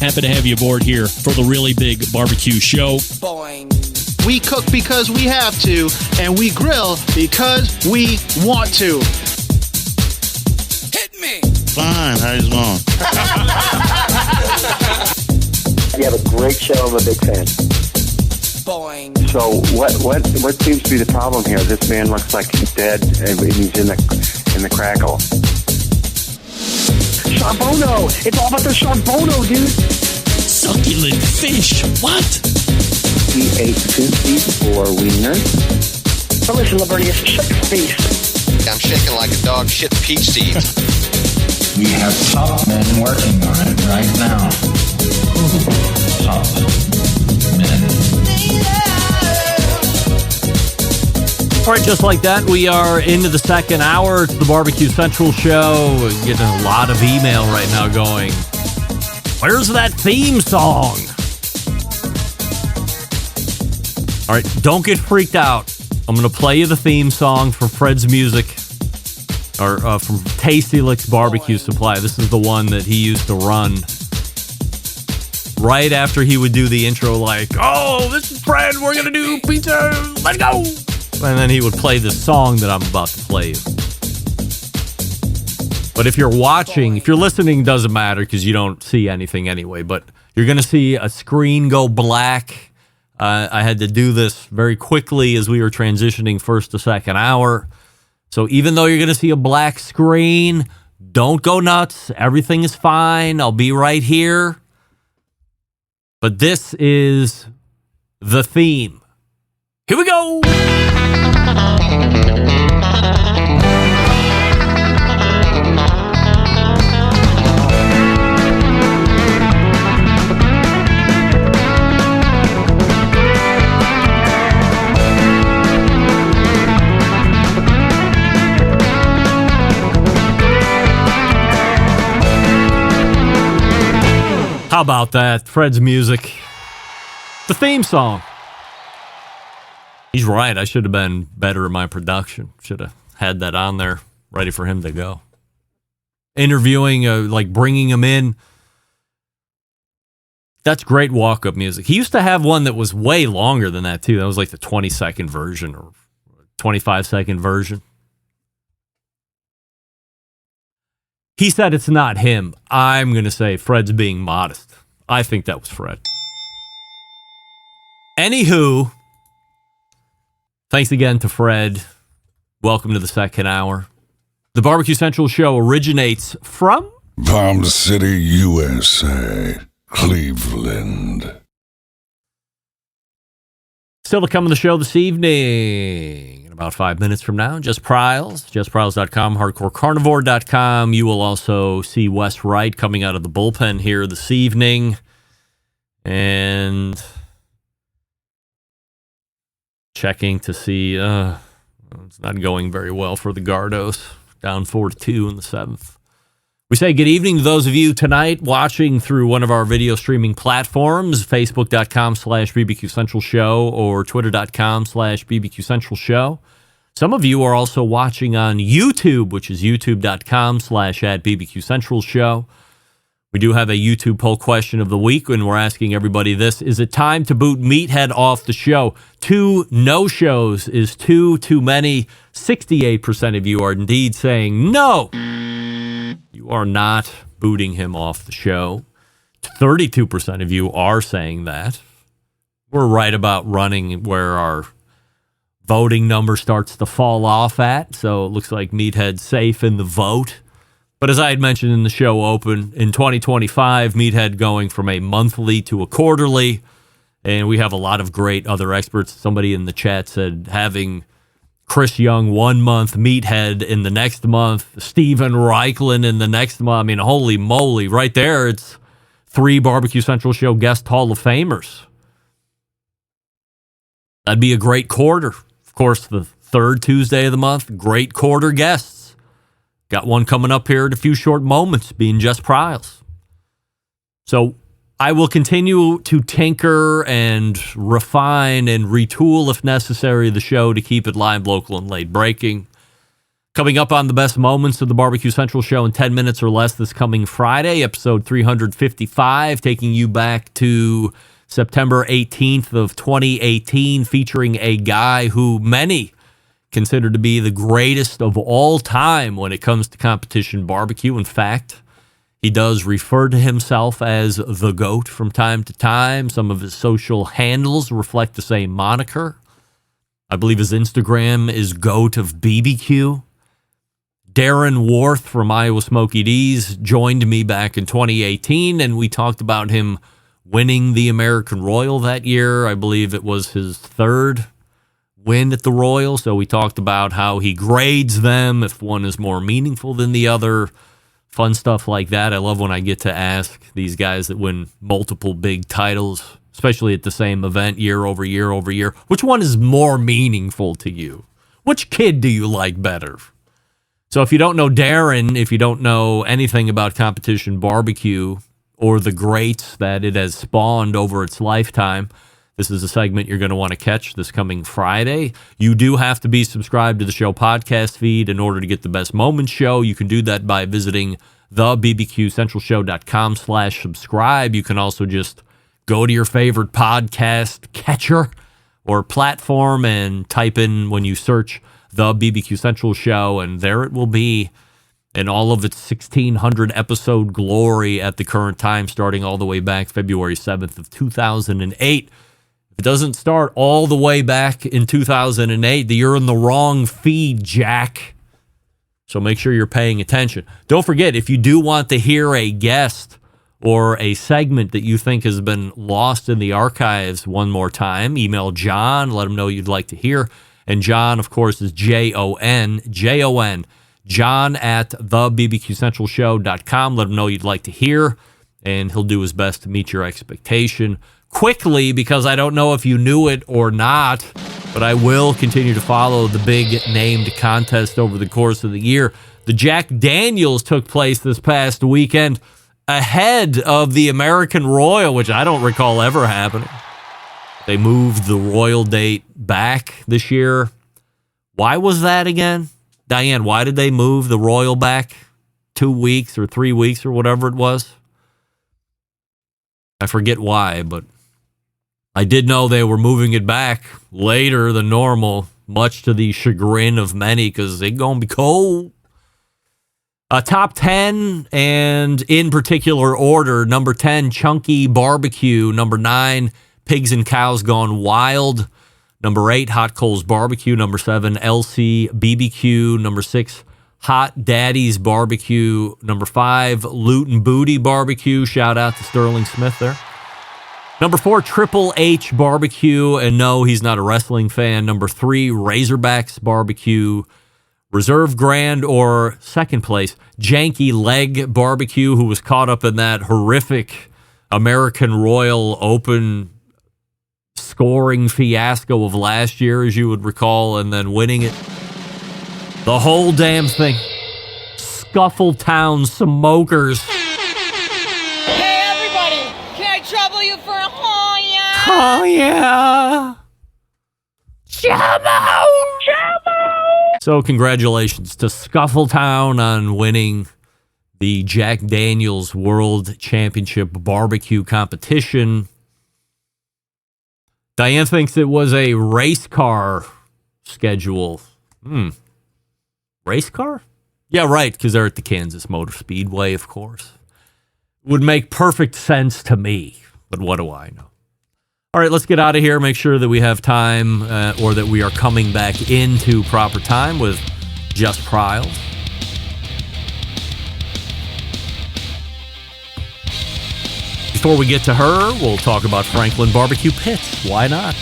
Happy to have you aboard here for the Really Big Barbecue Show. Boing. We cook because we have to, and we grill because we want to. Hit me. Fine, how's it going? You have a great show. I'm a big fan. Boing. So what seems to be the problem here? This man looks like he's dead, and he's in the crackle. Charbono! It's all about the charbono, dude! Succulent fish. What? He ate 2 feet 4 wieners. But listen, Lavernius, shut your face. I'm shaking like a dog shit peach seeds. We have top men working on it right now. Top men. All right, just like that, we are into the second hour. It's the Barbecue Central Show. We're getting a lot of email right now going, where's that theme song? All right, don't get freaked out. I'm going to play you the theme song for Fred's Music, or from Tasty Licks Barbecue Supply. This is the one that he used to run right after he would do the intro, like, oh, this is Fred, we're going to do pizza, let's go. And then he would play the song that I'm about to play you. But if you're watching, if you're listening, doesn't matter because you don't see anything anyway. But you're going to see a screen go black. I had to do this very quickly as we were transitioning first to second hour. So even though you're going to see a black screen, don't go nuts. Everything is fine. I'll be right here. But this is the theme. Here we go. How about that? Fred's Music. The theme song. He's right. I should have been better at my production. Should have had that on there, ready for him to go. Interviewing, like bringing him in. That's great walk-up music. He used to have one that was way longer than that, too. That was like the 20-second version or 25-second version. He said it's not him. I'm going to say Fred's being modest. I think that was Fred. Anywho, thanks again to Fred. Welcome to the second hour. The Barbecue Central Show originates from Palm City, USA, Cleveland. Still to come on the show this evening. In about 5 minutes from now, Jess Pryles, JessPryles.com, HardcoreCarnivore.com. You will also see Wes Wright coming out of the bullpen here this evening. And checking to see, it's not going very well for the Gardos. Down 4-2 in the 7th. We say good evening to those of you tonight watching through one of our video streaming platforms, Facebook.com/BBQ Central Show or Twitter.com/BBQ Central Show. Some of you are also watching on YouTube, which is YouTube.com/@BBQ Central Show. We do have a YouTube poll question of the week, and we're asking everybody this. Is it time to boot Meathead off the show? 2 no-shows is too many. 68% of you are indeed saying no. You are not booting him off the show. 32% of you are saying that. We're right about running where our voting number starts to fall off at, so it looks like Meathead's safe in the vote. But as I had mentioned in the show open, in 2025, Meathead going from a monthly to a quarterly, and we have a lot of great other experts. Somebody in the chat said having Chris Young 1 month, Meathead in the next month, Steven Reichlin in the next month. I mean, holy moly, right there, it's 3 Barbecue Central Show guest Hall of Famers. That'd be a great quarter. Of course, the 3rd Tuesday of the month, great quarter guests. Got one coming up here in a few short moments, being Jess Pryles. So I will continue to tinker and refine and retool, if necessary, the show to keep it live, local, and late breaking. Coming up on the best moments of the Barbecue Central show in 10 minutes or less this coming Friday, episode 355, taking you back to September 18th of 2018, featuring a guy who many consider to be the greatest of all time when it comes to competition barbecue. In fact, he does refer to himself as the GOAT from time to time. Some of his social handles reflect the same moniker. I believe his Instagram is GOAT of BBQ. Darren Worth from Iowa Smoky D's joined me back in 2018, and we talked about him winning the American Royal that year. I believe it was his third win at the Royal, so we talked about how he grades them, if one is more meaningful than the other, fun stuff like that. I love when I get to ask these guys that win multiple big titles, especially at the same event year over year over year, which one is more meaningful to you? Which kid do you like better? So if you don't know Darren, if you don't know anything about competition barbecue or the greats that it has spawned over its lifetime, this is a segment you're going to want to catch this coming Friday. You do have to be subscribed to the show podcast feed in order to get the Best Moments show. You can do that by visiting thebbqcentralshow.com/subscribe. You can also just go to your favorite podcast catcher or platform and type in, when you search The BBQ Central Show, and there it will be in all of its 1,600 episode glory at the current time, starting all the way back February 7th of 2008. If it doesn't start all the way back in 2008, you're in the wrong feed, Jack. So make sure you're paying attention. Don't forget, if you do want to hear a guest or a segment that you think has been lost in the archives one more time, email John, let him know you'd like to hear. And John, of course, is Jon, John at thebbqcentralshow.com. Let him know you'd like to hear, and he'll do his best to meet your expectation quickly, because I don't know if you knew it or not, but I will continue to follow the big named contest over the course of the year. The Jack Daniels took place this past weekend ahead of the American Royal, which I don't recall ever happening. They moved the Royal date back this year. Why was that again? Diane, why did they move the Royal back 2 weeks or 3 weeks or whatever it was? I forget why, but I did know they were moving it back later than normal, much to the chagrin of many, because it's going to be cold. Top 10, and in particular order, number 10, Chunky Barbecue. Number 9, Pigs and Cows Gone Wild. Number 8, Hot Coals Barbecue. Number 7, LC BBQ. Number 6, Hot Daddy's Barbecue. Number 5, Loot and Booty Barbecue. Shout out to Sterling Smith there. Number 4, Triple H Barbecue. And no, he's not a wrestling fan. Number 3, Razorbacks Barbecue. Reserve Grand, or second place, Janky Leg Barbecue, who was caught up in that horrific American Royal Open scoring fiasco of last year, as you would recall, and then winning it. The whole damn thing. Scuffletown Smokers. Hey, everybody! Can I trouble you for a yeah? Oh, yeah. Jamo! So congratulations to Scuffletown on winning the Jack Daniels World Championship Barbecue Competition. Diane thinks it was a race car schedule. Race car? Yeah, right, because they're at the Kansas Motor Speedway, of course. Would make perfect sense to me, but what do I know? All right, let's get out of here. Make sure that we have time, or that we are coming back into proper time with Jess Pryles. Before we get to her, we'll talk about Franklin Barbecue Pits. Why not?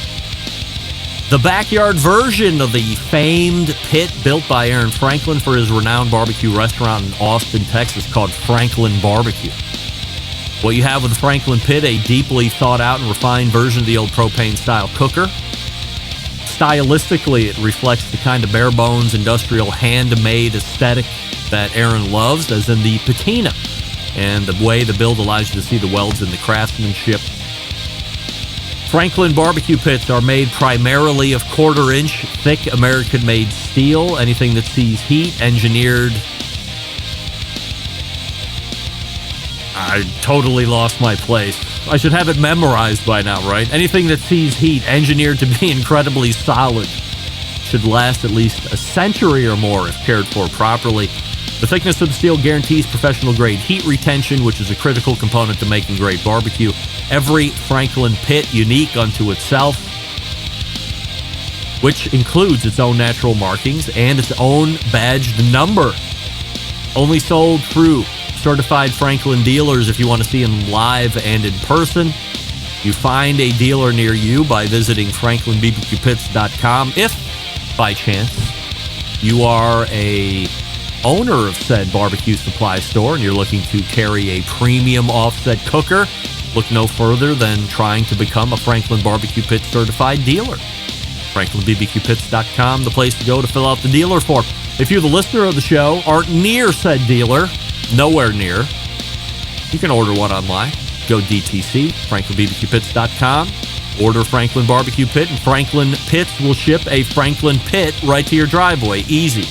The backyard version of the famed pit built by Aaron Franklin for his renowned barbecue restaurant in Austin, Texas, called Franklin Barbecue. What you have with the Franklin Pit, a deeply thought out and refined version of the old propane-style cooker. Stylistically, it reflects the kind of bare-bones, industrial, handmade aesthetic that Aaron loves, as in the patina, and the way the build allows you to see the welds in the craftsmanship. Franklin barbecue pits are made primarily of quarter-inch thick American-made steel. Anything that sees heat, engineered. I totally lost my place. I should have it memorized by now, right? Anything that sees heat, engineered to be incredibly solid, should last at least a century or more if cared for properly. The thickness of the steel guarantees professional-grade heat retention, which is a critical component to making great barbecue. Every Franklin pit unique unto itself, which includes its own natural markings and its own badged number. Only sold through certified Franklin dealers if you want to see them live and in person. You find a dealer near you by visiting franklinbbqpits.com. If, by chance, you are a owner of said barbecue supply store and you're looking to carry a premium offset cooker, look no further than trying to become a Franklin Barbecue Pit certified dealer. franklinbbqpits.com, the place to go to fill out the dealer form. If you're the listener of the show, aren't near said dealer, nowhere near, you can order one online. Go DTC, franklinbbqpits.com, order Franklin Barbecue Pit, and Franklin Pits will ship a Franklin Pit right to your driveway. Easy.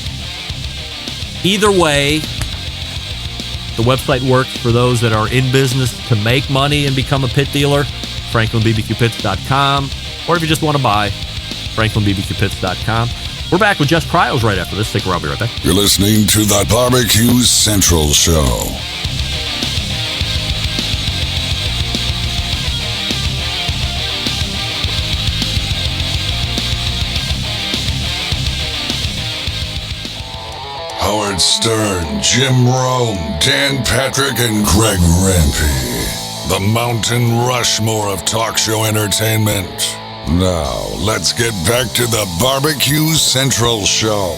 Either way, the website works for those that are in business to make money and become a pit dealer, franklinbbqpits.com, or if you just want to buy, franklinbbqpits.com. We're back with Jess Pryles right after this. Stick around, I'll be right back. You're listening to the Barbecue Central Show. Howard Stern, Jim Rome, Dan Patrick, and Greg Rempe. The Mountain Rushmore of talk show entertainment. Now, let's get back to the Barbecue Central Show.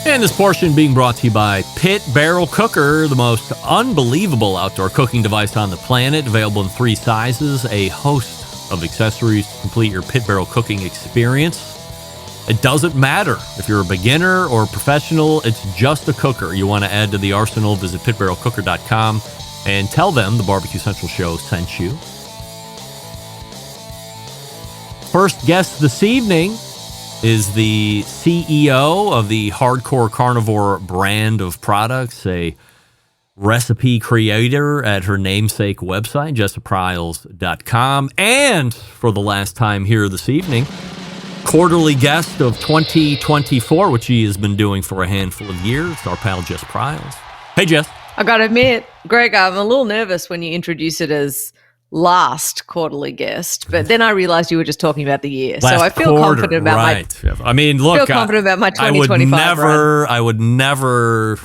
And this portion being brought to you by Pit Barrel Cooker, the most unbelievable outdoor cooking device on the planet. Available in 3 sizes, a host of accessories to complete your pit barrel cooking experience. It doesn't matter if you're a beginner or a professional, it's just a cooker you want to add to the arsenal. Visit pitbarrelcooker.com and tell them the Barbecue Central Show sent you. First guest this evening is the CEO of the Hardcore Carnivore brand of products, a recipe creator at her namesake website, jessapryles.com, and for the last time here this evening, quarterly guest of 2024, which he has been doing for a handful of years, our pal Jess Pryles. Hey, Jess. I got to admit, Greg, I'm a little nervous when you introduce it as last quarterly guest, but then I realized you were just talking about the year. So I feel confident about right. I mean, look, feel confident about my 2025 I would never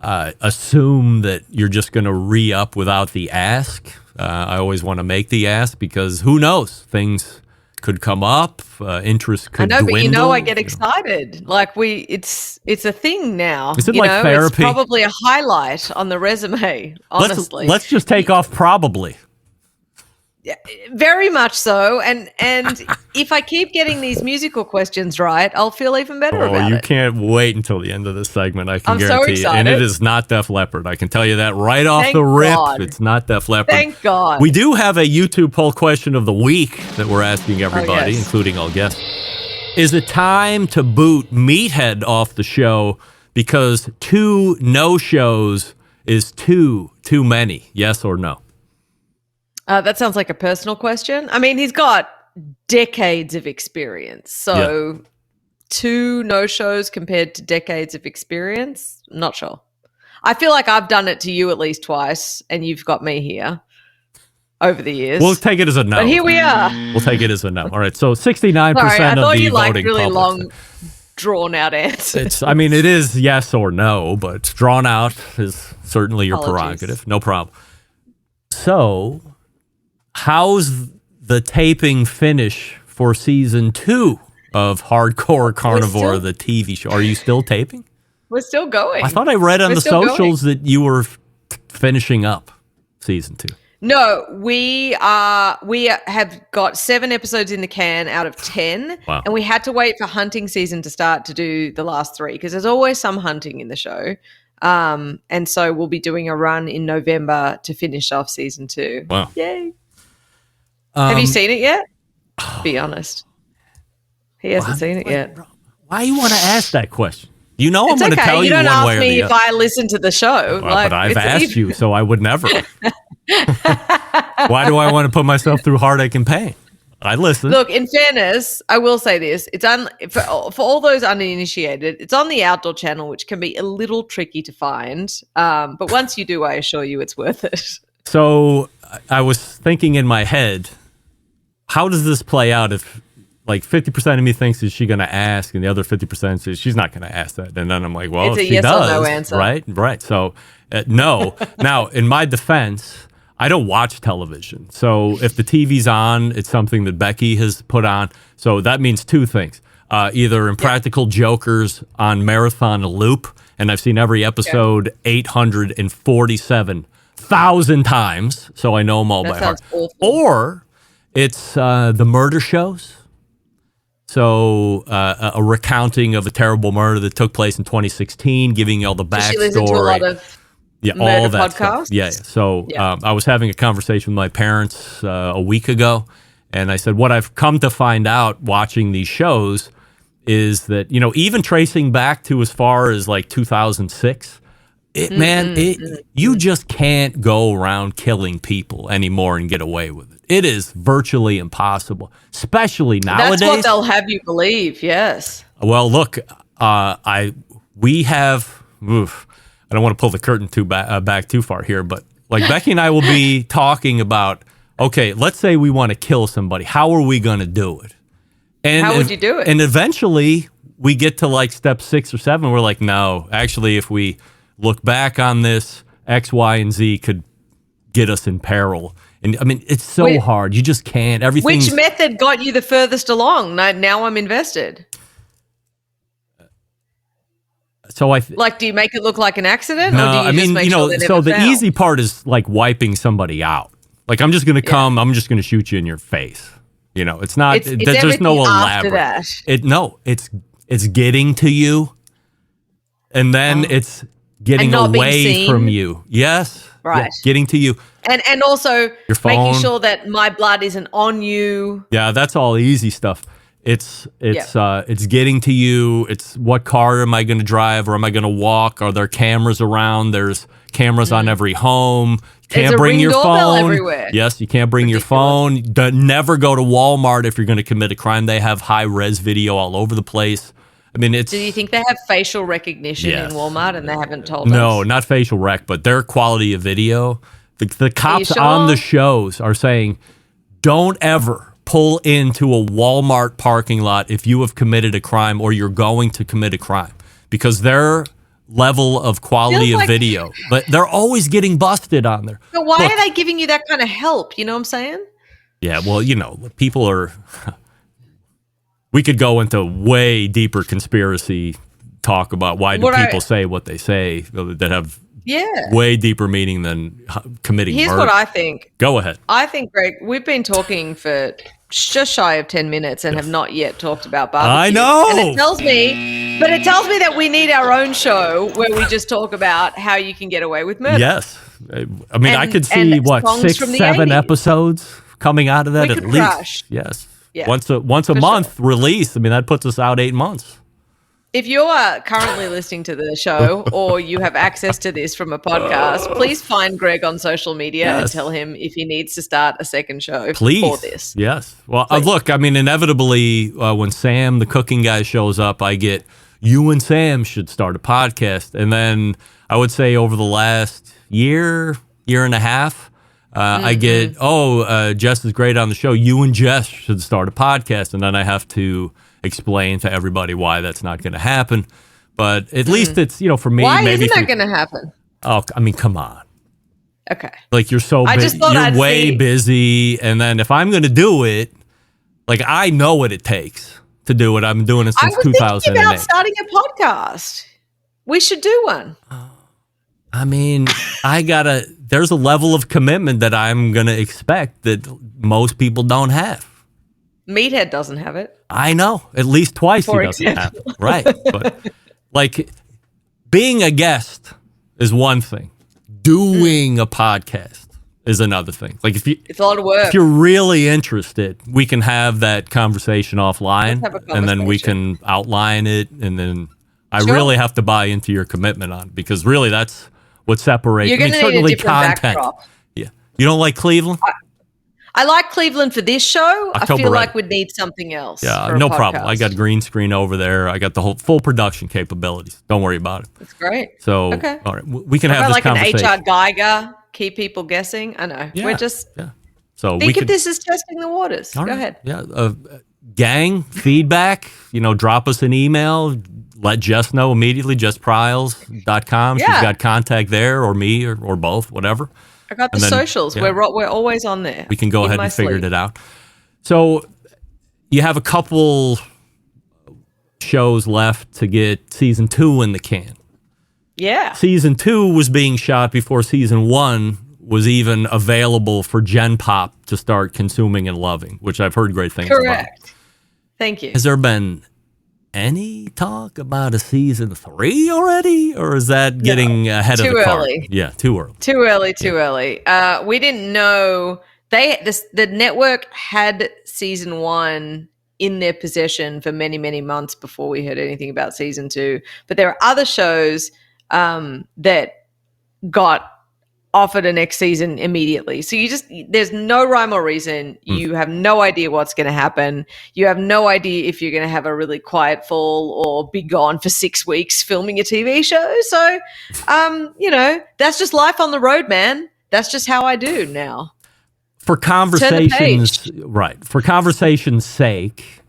assume that you're just going to re-up without the ask. I always want to make the ask because who knows? Things could come up, interest could dwindle. But you know, I get excited. Like it's a thing now. Is it like therapy? It's probably a highlight on the resume, honestly. Let's just take off probably. Very much so. And if I keep getting these musical questions right, I'll feel even better about it. You can't wait until the end of this segment, I can I'm guarantee so excited. you. And it is not Def Leppard. I can tell you that right off the rip. God. It's not Def Leppard. Thank God. We do have a YouTube poll question of the week that we're asking everybody, yes. including all guests. Is it time to boot Meathead off the show because 2 no-shows is too many? Yes or no? That sounds like a personal question. I mean, he's got decades of experience. So 2 no-shows compared to decades of experience, not sure. I feel like I've done it to you at least twice, and you've got me here over the years. We'll take it as a no. But here we are. We'll take it as a no. All right, so 69% Sorry, I of thought the you liked voting really public. long, drawn-out answers. It is yes or no, but drawn out is certainly your Apologies. prerogative. No problem. So, how's the taping finish for season 2 of Hardcore Carnivore, the TV show? Are you still taping? We're still going. I thought I read on We're the still socials that you were finishing up season 2. No, we have got 7 episodes in the can out of 10. Wow. And we had to wait for hunting season to start to do the last 3 because there's always some hunting in the show. And so we'll be doing a run in November to finish off season 2. Wow. Yay. Have you seen it yet? Be honest. He hasn't seen it yet. Why you want to ask that question? You know I'm It's going to okay. tell You you don't one way ask or me the if other. I listen to the show. Well, but I've it's asked even- you, so I would never. Why do I want to put myself through heartache and pain? I listen. Look, in fairness, I will say this: it's for all those uninitiated. It's on the Outdoor Channel, which can be a little tricky to find. But once you do, I assure you, it's worth it. So I was thinking in my head, how does this play out if like 50% of me thinks is she going to ask and the other 50% says she's not going to ask that? And then I'm like, well, It's a if she yes or does, no answer. right. So no. Now, in my defense, I don't watch television. So if the TV's on, it's something that Becky has put on. So that means two things. Either Impractical Jokers on marathon loop, and I've seen every episode 847,000 times, so I know them all by heart. Awful. Or it's the murder shows. So a recounting of a terrible murder that took place in 2016, giving you all the backstory. She listens to a lot of all murder that podcasts? stuff. Yeah. So I was having a conversation with my parents a week ago, and I said, what I've come to find out watching these shows is that, even tracing back to as far as like 2006, you just can't go around killing people anymore and get away with it. It is virtually impossible, especially nowadays. That's what they'll have you believe. Yes. Well, look, we have. I don't want to pull the curtain back too far here, but like Becky and I will be talking about. Okay, let's say we want to kill somebody. How are we going to do it? And How would you do it? And eventually, we get to like step 6 or 7. We're like, no, actually, if we look back on this, X, Y, and Z could get us in peril. And I mean, it's so hard. You just can't. Which method got you the furthest along? Now I'm invested. So do you make it look like an accident? No, or do you just make sure they never so the fail? easy part is like wiping somebody out. Like I'm just going to come, I'm just going to shoot you in your face. It's not. It's there's no everything after elaborate. that. It's getting to you, and then it's getting And not being away seen? from you. Yes, Right. Yeah, getting to you. And also Your phone. making sure that my blood isn't on you. Yeah, that's all easy stuff. It's getting to you. It's what car am I going to drive, or am I going to walk? Are there cameras around? There's cameras on every home. You There's can't a bring Ring your doorbell phone. everywhere. Yes, you can't bring your phone. Never go to Walmart if you're going to commit a crime. They have high res video all over the place. I mean, it's. Do you think they have facial recognition Yes. in Walmart and they haven't told No, us? not facial rec, but their quality of video. The cops sure? on the shows are saying, don't ever pull into a Walmart parking lot if you have committed a crime or you're going to commit a crime, because their level of quality of video, but they're always getting busted on there. But why Look, are they giving you that kind of help? You know what I'm saying? Yeah, well, people are. We could go into way deeper conspiracy talk about why do people say what they say that have way deeper meaning than committing Here's murder. what I think. Go ahead. I think, Greg, we've been talking for just shy of 10 minutes and have not yet talked about barbecue. I know. And it tells me that we need our own show where we just talk about how you can get away with murder. Yes. I mean, I could see, and songs 6, from the 7 80s. episodes coming out of that We at could least. crush. Yes. Yeah, Once a month release. I mean, that puts us out 8 months. If you are currently listening to the show or you have access to this from a podcast, please find Greg on social media and tell him if he needs to start a second show for this. Yes. Well, look, I mean, inevitably, when Sam, the cooking guy, shows up, I get, you and Sam should start a podcast. And then I would say over the last year and a half, I get, Jess is great on the show. You and Jess should start a podcast. And then I have to explain to everybody why that's not going to happen. But at least it's, for me. Why maybe isn't that going to happen? Oh, I mean, come on. Okay. Like, you're so I just thought you're I'd way see- busy. And then if I'm going to do it, like, I know what it takes to do it. I've been doing it I since was thinking 2008. about starting a podcast. We should do one. I mean, there's a level of commitment that I'm going to expect that most people don't have. Meathead doesn't have it. I know. At least twice For he doesn't have example. it. Right. But, like, being a guest is one thing. Doing a podcast is another thing. Like it's a lot of work. if you're really interested, we can have that conversation offline, Let's have a and then we conversation. can outline it, and then I Sure. really have to buy into your commitment on it, because really that's what separates. You're going to need a certainly different backdrop. Yeah, you don't like Cleveland? I like Cleveland for this show. I October feel Red. like we'd need something else. Yeah, for a no problem. podcast. I got green screen over there. I got the whole full production capabilities. Don't worry about it. That's great. So, Okay. all right, we can I've have got this like conversation. an HR Geiger, keep people guessing. I know. Yeah, We're just yeah. So we think could, of this as testing the waters. all Go right, ahead. Yeah, gang feedback. Drop us an email. Let Jess know immediately. JessPryles.com. She's Yeah. got contact there, or me, or both, whatever. I got the And then, socials. yeah. We're always on there. We can go In ahead my and figure sleep. it out. So you have a couple shows left to get season 2 in the can. Yeah. Season 2 was being shot before season 1 was even available for Gen Pop to start consuming and loving, which I've heard great things about. Correct. Thank you. Has there been any talk about a season 3 already, or is that getting ahead of Too the card? early. Yeah, too early. Too early. We didn't know the network had season 1 in their possession for many, many months before we heard anything about season 2. But there are other shows that got offered a next season immediately. So there's no rhyme or reason. You have no idea what's going to happen. You have no idea if you're going to have a really quiet fall or be gone for 6 weeks filming a TV show. So, that's just life on the road, man. That's just how I do now. For conversations, right? For conversation's sake,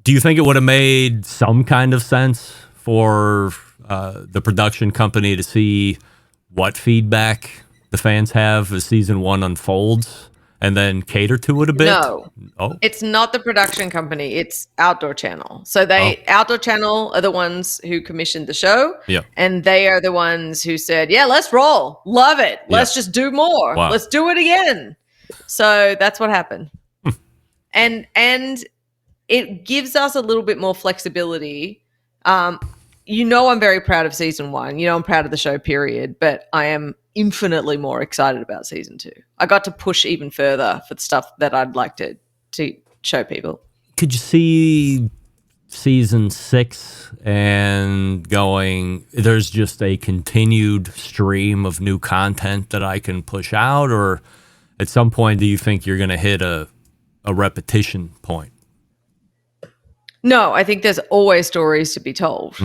do you think it would have made some kind of sense for the production company to see what feedback the fans have as season 1 unfolds, and then cater to it a bit? No. Oh, It's not the production company. It's Outdoor Channel. So Outdoor Channel are the ones who commissioned the show. Yeah. And they are the ones who said, yeah, let's roll. Love it. Let's just do more. Wow. Let's do it again. So that's what happened. And it gives us a little bit more flexibility. I'm very proud of season 1. I'm proud of the show, period. But I am infinitely more excited about season 2. I got to push even further for the stuff that I'd like to show people. could you see season 6 and going, there's just a continued stream of new content that I can push out? Or at some point, do you think you're going to hit a repetition point? No, I think there's always stories to be told.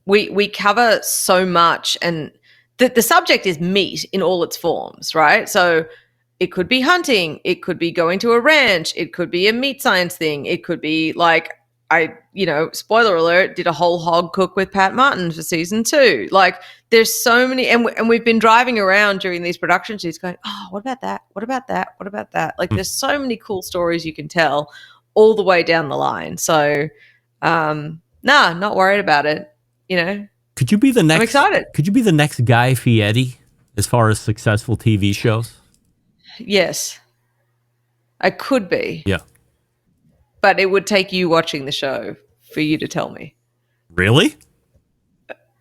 We cover so much, and the subject is meat in all its forms, right? So it could be hunting, it could be going to a ranch, it could be a meat science thing, it could be like spoiler alert, did a whole hog cook with Pat Martin for season 2. Like, there's so many, and we've been driving around during these production shoots going, oh, what about that? What about that? What about that? Like, there's so many cool stories you can tell all the way down the line. So, not worried about it. Could you be the next? I'm excited. Could you be the next Guy Fieri as far as successful TV shows? Yes, I could be. Yeah. But it would take you watching the show for you to tell me. Really?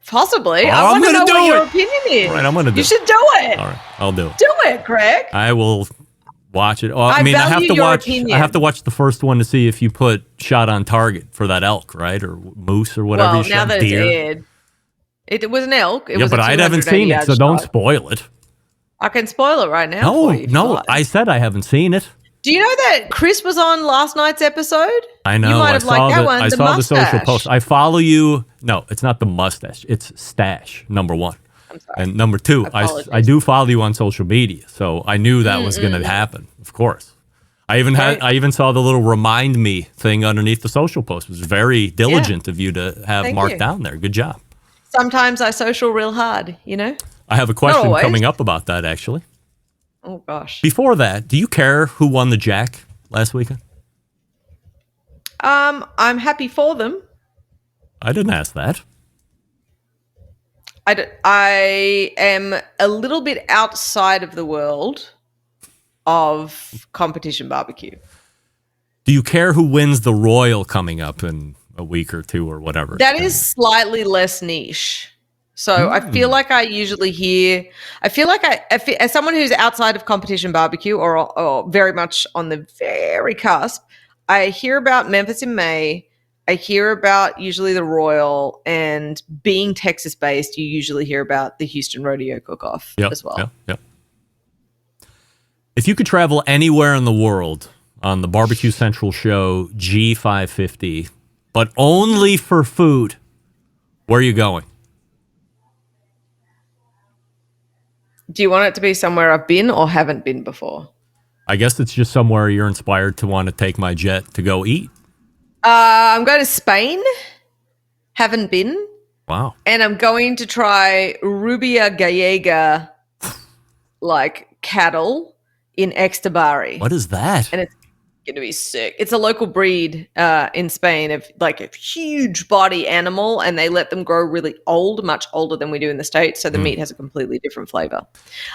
Possibly. Oh, I want to I'm know gonna what do your it. opinion is. All right, I'm going to do You it. should do it. All right, I'll do it. Do it, Greg. I will watch it. Oh, I I have value to your watch. opinion. I have to watch the first one to see if you put shot on target for that elk, right, or moose or whatever. Well, you now shot, that deer. it's aired, it was an elk. It Yeah, was but a I haven't seen it, 280 so don't shot. spoil it. I can spoil it right now. No, for you if you no, like. I said I haven't seen it. Do you know that Chris was on last night's episode? I know. You might I have saw liked that the, one. I the saw the social mustache. post. I follow you. No, it's not the mustache. It's stash. Number 1. I'm sorry. And number 2, I apologize. do follow you on social media, so I knew that was going to happen. Of course, I even saw the little remind me thing underneath the social post. It was very diligent of you to have Thank marked you. down there. Good job. Sometimes I social real hard, I have a question always. coming up about that actually. Oh gosh. Before that, do you care who won the Jack last weekend? I'm happy for them. I didn't ask that. I am a little bit outside of the world of competition barbecue. Do you care who wins the Royal coming up in a week or two or whatever? That is slightly less niche. So I feel like I usually hear, as someone who's outside of competition barbecue or very much on the very cusp, I hear about Memphis in May. I hear about usually the Royal, and being Texas based, you usually hear about the Houston Rodeo Cook-Off as well. Yep. If you could travel anywhere in the world on the Barbecue Central show G550, but only for food, where are you going? Do you want it to be somewhere I've been or haven't been before? I guess it's just somewhere you're inspired to want to take my jet to go eat. I'm going to Spain. Haven't been. Wow. And I'm going to try Rubia Gallega, like cattle in Extabari. What is that? And it's going to be sick. It's a local breed in Spain of like a huge body animal, and they let them grow really old, much older than we do in the States. So the meat has a completely different flavor.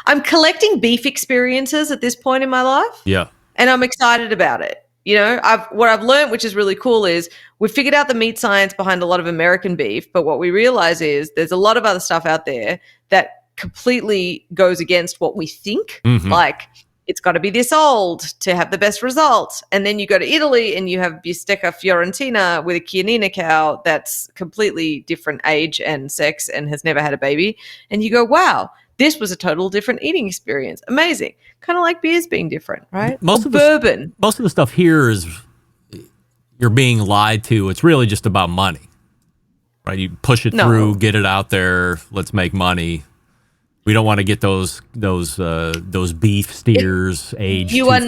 I'm collecting beef experiences at this point in my life. Yeah. And I'm excited about it. You know, what I've learned, which is really cool, is we've figured out the meat science behind a lot of American beef. But what we realize is there's a lot of other stuff out there that completely goes against what we think. Like, it's got to be this old to have the best results. And then you go to Italy and you have Bistecca Fiorentina with a Chianina cow that's completely different age and sex and has never had a baby. And you go, wow, this was a total different eating experience. Amazing. Kind of like beers being different, right? Most of bourbon. Most of the stuff here is you're being lied to. It's really just about money, right? You push it through, get it out there. Let's make money. We don't want to get those beef steers aged too far.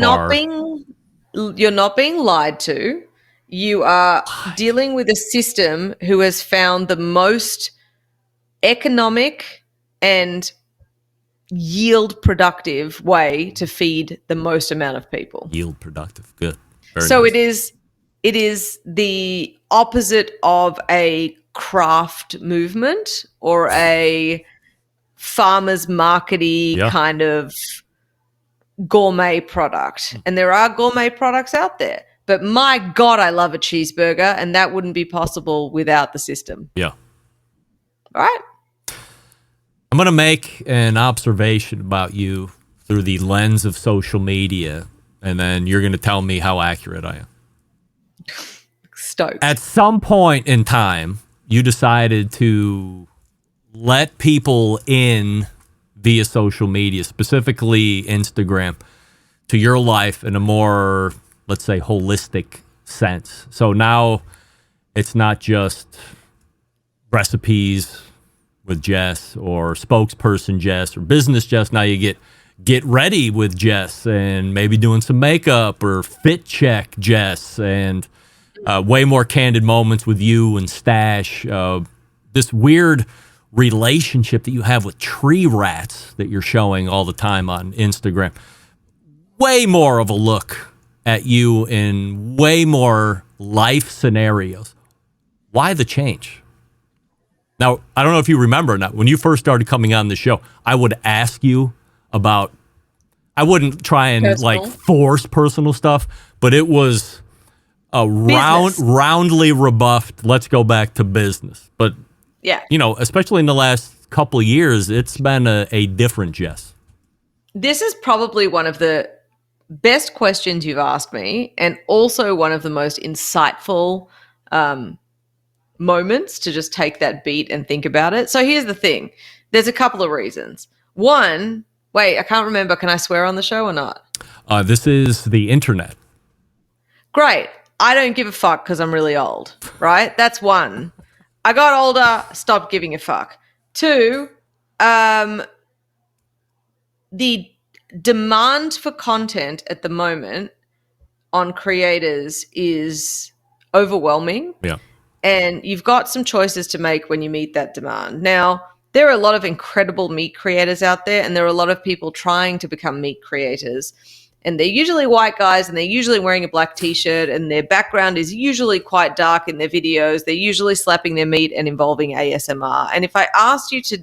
You're not being lied to. You are dealing with a system who has found the most economic and yield productive way to feed the most amount of people. Yield productive, good. Very so nice. it is the opposite of a craft movement or a farmers markety kind of gourmet product. And there are gourmet products out there. But my God, I love a cheeseburger, and that wouldn't be possible without the system. Yeah. All right. I'm going to make an observation about you through the lens of social media, and then you're going to tell me how accurate I am. Stoked. At some point in time, you decided to let people in via social media, specifically Instagram, to your life in a more, let's say, holistic sense. So now it's not just recipes with Jess or spokesperson Jess or business Jess. Now you get ready with Jess and maybe doing some makeup or fit check Jess, and way more candid moments with you and Stash. This weird relationship that you have with tree rats that you're showing all the time on Instagram. Way more of a look at you in way more life scenarios. Why the change? Now, I don't know if you remember or not, when you first started coming on the show, I would ask you about, I wouldn't try and force personal stuff, but it was a roundly rebuffed, let's go back to business. But yeah, especially in the last couple of years, it's been a different Jess. This is probably one of the best questions you've asked me, and also one of the most insightful moments to just take that beat and think about it. So here's the thing. There's a couple of reasons. One, wait, I can't remember. Can I swear on the show or not? This is the internet. Great. I don't give a fuck because I'm really old, right? That's one. I got older, stopped giving a fuck. Two, the demand for content at the moment on creators is overwhelming. Yeah. And you've got some choices to make when you meet that demand. Now, there are a lot of incredible meat creators out there, and there are a lot of people trying to become meat creators. And they're usually white guys, and they're usually wearing a black T-shirt, and their background is usually quite dark in their videos. They're usually slapping their meat and involving ASMR. And if I asked you to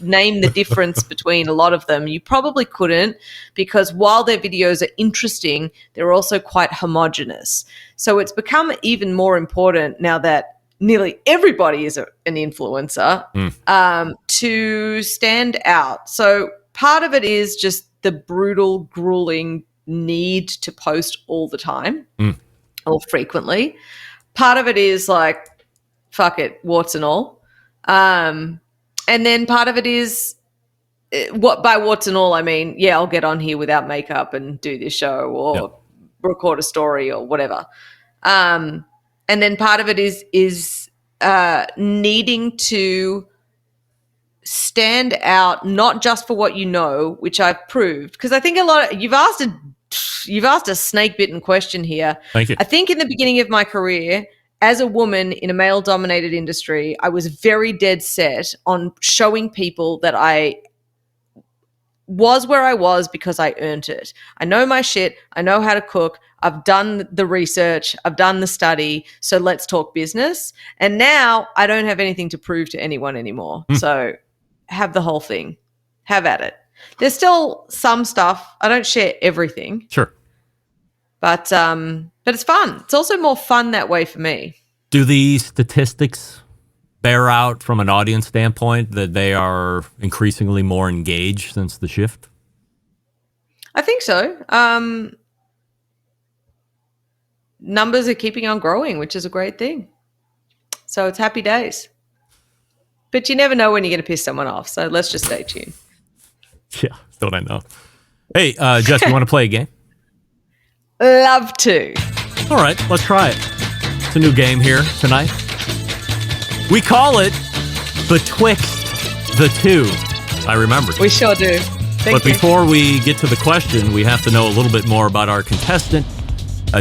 name the difference between a lot of them, you probably couldn't, because while their videos are interesting, they're also quite homogenous. So it's become even more important now that nearly everybody is an influencer, to stand out. So part of it is just the brutal, grueling need to post all the time or frequently. Part of it is like, fuck it, warts and all. And then part of it is, what by warts and all, I mean, yeah, I'll get on here without makeup and do this show or record a story or whatever. And then part of it is needing to stand out, not just for what you know, which I've proved, because I think you've asked a snake-bitten question here. Thank you. I think in the beginning of my career, as a woman in a male-dominated industry, I was very dead set on showing people that I was where I was because I earned it. I know my shit. I know how to cook. I've done the research. I've done the study. So let's talk business. And now I don't have anything to prove to anyone anymore. So have the whole thing. Have at it. There's still some stuff. I don't share everything. Sure. But it's fun. It's also more fun that way for me. Do the statistics bear out from an audience standpoint that they are increasingly more engaged since the shift? I think so. Numbers are keeping on growing, which is a great thing. So it's happy days. But you never know when you're going to piss someone off. So let's just stay tuned. Yeah, don't I know. Hey, Jess, you want to play a game? Love to. All right, let's try it. It's a new game here tonight. We call it Betwixt the Two. I remember. We sure do. But before we get to the question, we have to know a little bit more about our contestant.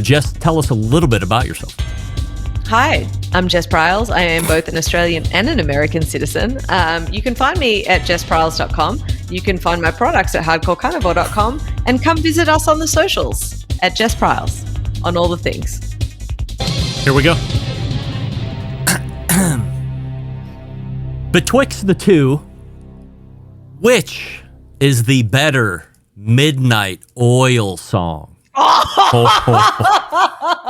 Jess, tell us a little bit about yourself. Hi, I'm Jess Pryles. I am both an Australian and an American citizen. You can find me at jesspryles.com. You can find my products at hardcorecarnivore.com. And come visit us on the socials at Jess Pryles on all the things. Here we go. Betwixt the two, which is the better midnight oil song?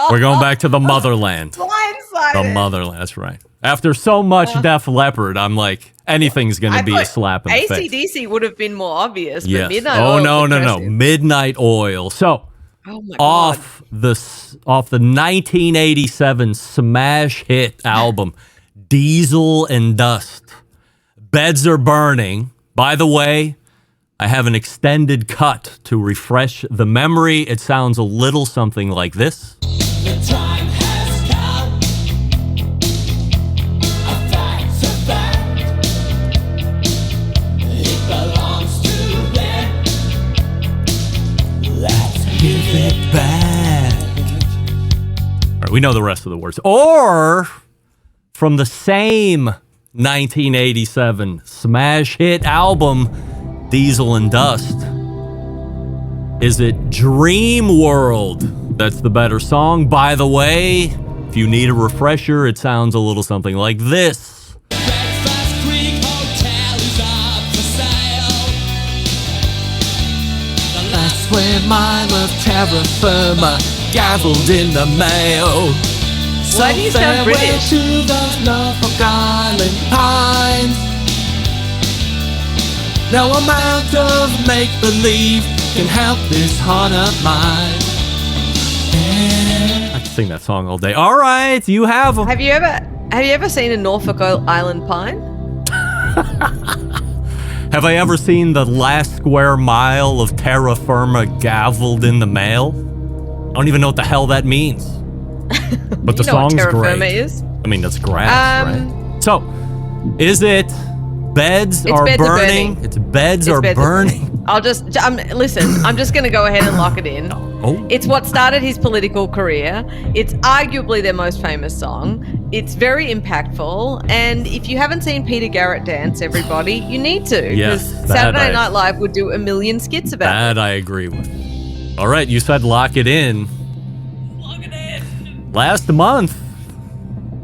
We're going back to the motherland. Blindsided. The motherland, that's right. After so much Def Leppard, I'm like, anything's going to be a slap in the face. AC/DC would have been more obvious, but Yes. Midnight Oh, Oil no, was no, no. impressive. Midnight Oil. So, Oh my off the 1987 smash hit album, Diesel and Dust, Beds Are Burning. By the way, I have an extended cut to refresh the memory. It sounds a little something like this. The time has come. A fact's a fact. It belongs to them. Let's give it back. All right, we know the rest of the words. Or from the same 1987 smash hit album, Diesel and Dust. Is it Dream World? That's the better song. By the way, if you need a refresher, it sounds a little something like this. Breakfast Creek Hotel is up for sale. That's where my love terra firma gavelled in the mail. Why do you sound British? To those Norfolk Island pines. No amount of make-believe can help this heart of mine. I can sing that song all day. All right, you have them. Have you ever seen a Norfolk Island pine? Have I ever seen the last square mile of terra firma gavelled in the mail? I don't even know what the hell that means. But the You know what song's terra great. firma is? I mean, that's grass, right? So, is it Beds It's Are Beds Are Burning? Burning. It's Beds Are Beds Are Burning. Listen, I'm just going to go ahead and lock it in. Oh. It's what started his political career. It's arguably their most famous song. It's very impactful. And if you haven't seen Peter Garrett dance, everybody, you need to. Yes, Because that Saturday I- Night Live would do a million skits about it. That I agree with. All right, you said lock it in. Lock it in. Last month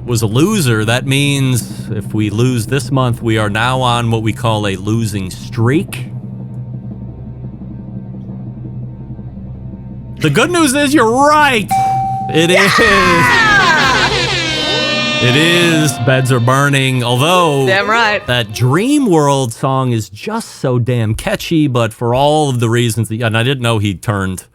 was a loser. That means if we lose this month, we are now on what we call a losing streak. The good news is you're right. It is. It is Beds Are Burning, although Damn right. that Dream World song is just so damn catchy, but for all of the reasons, and I didn't know he turned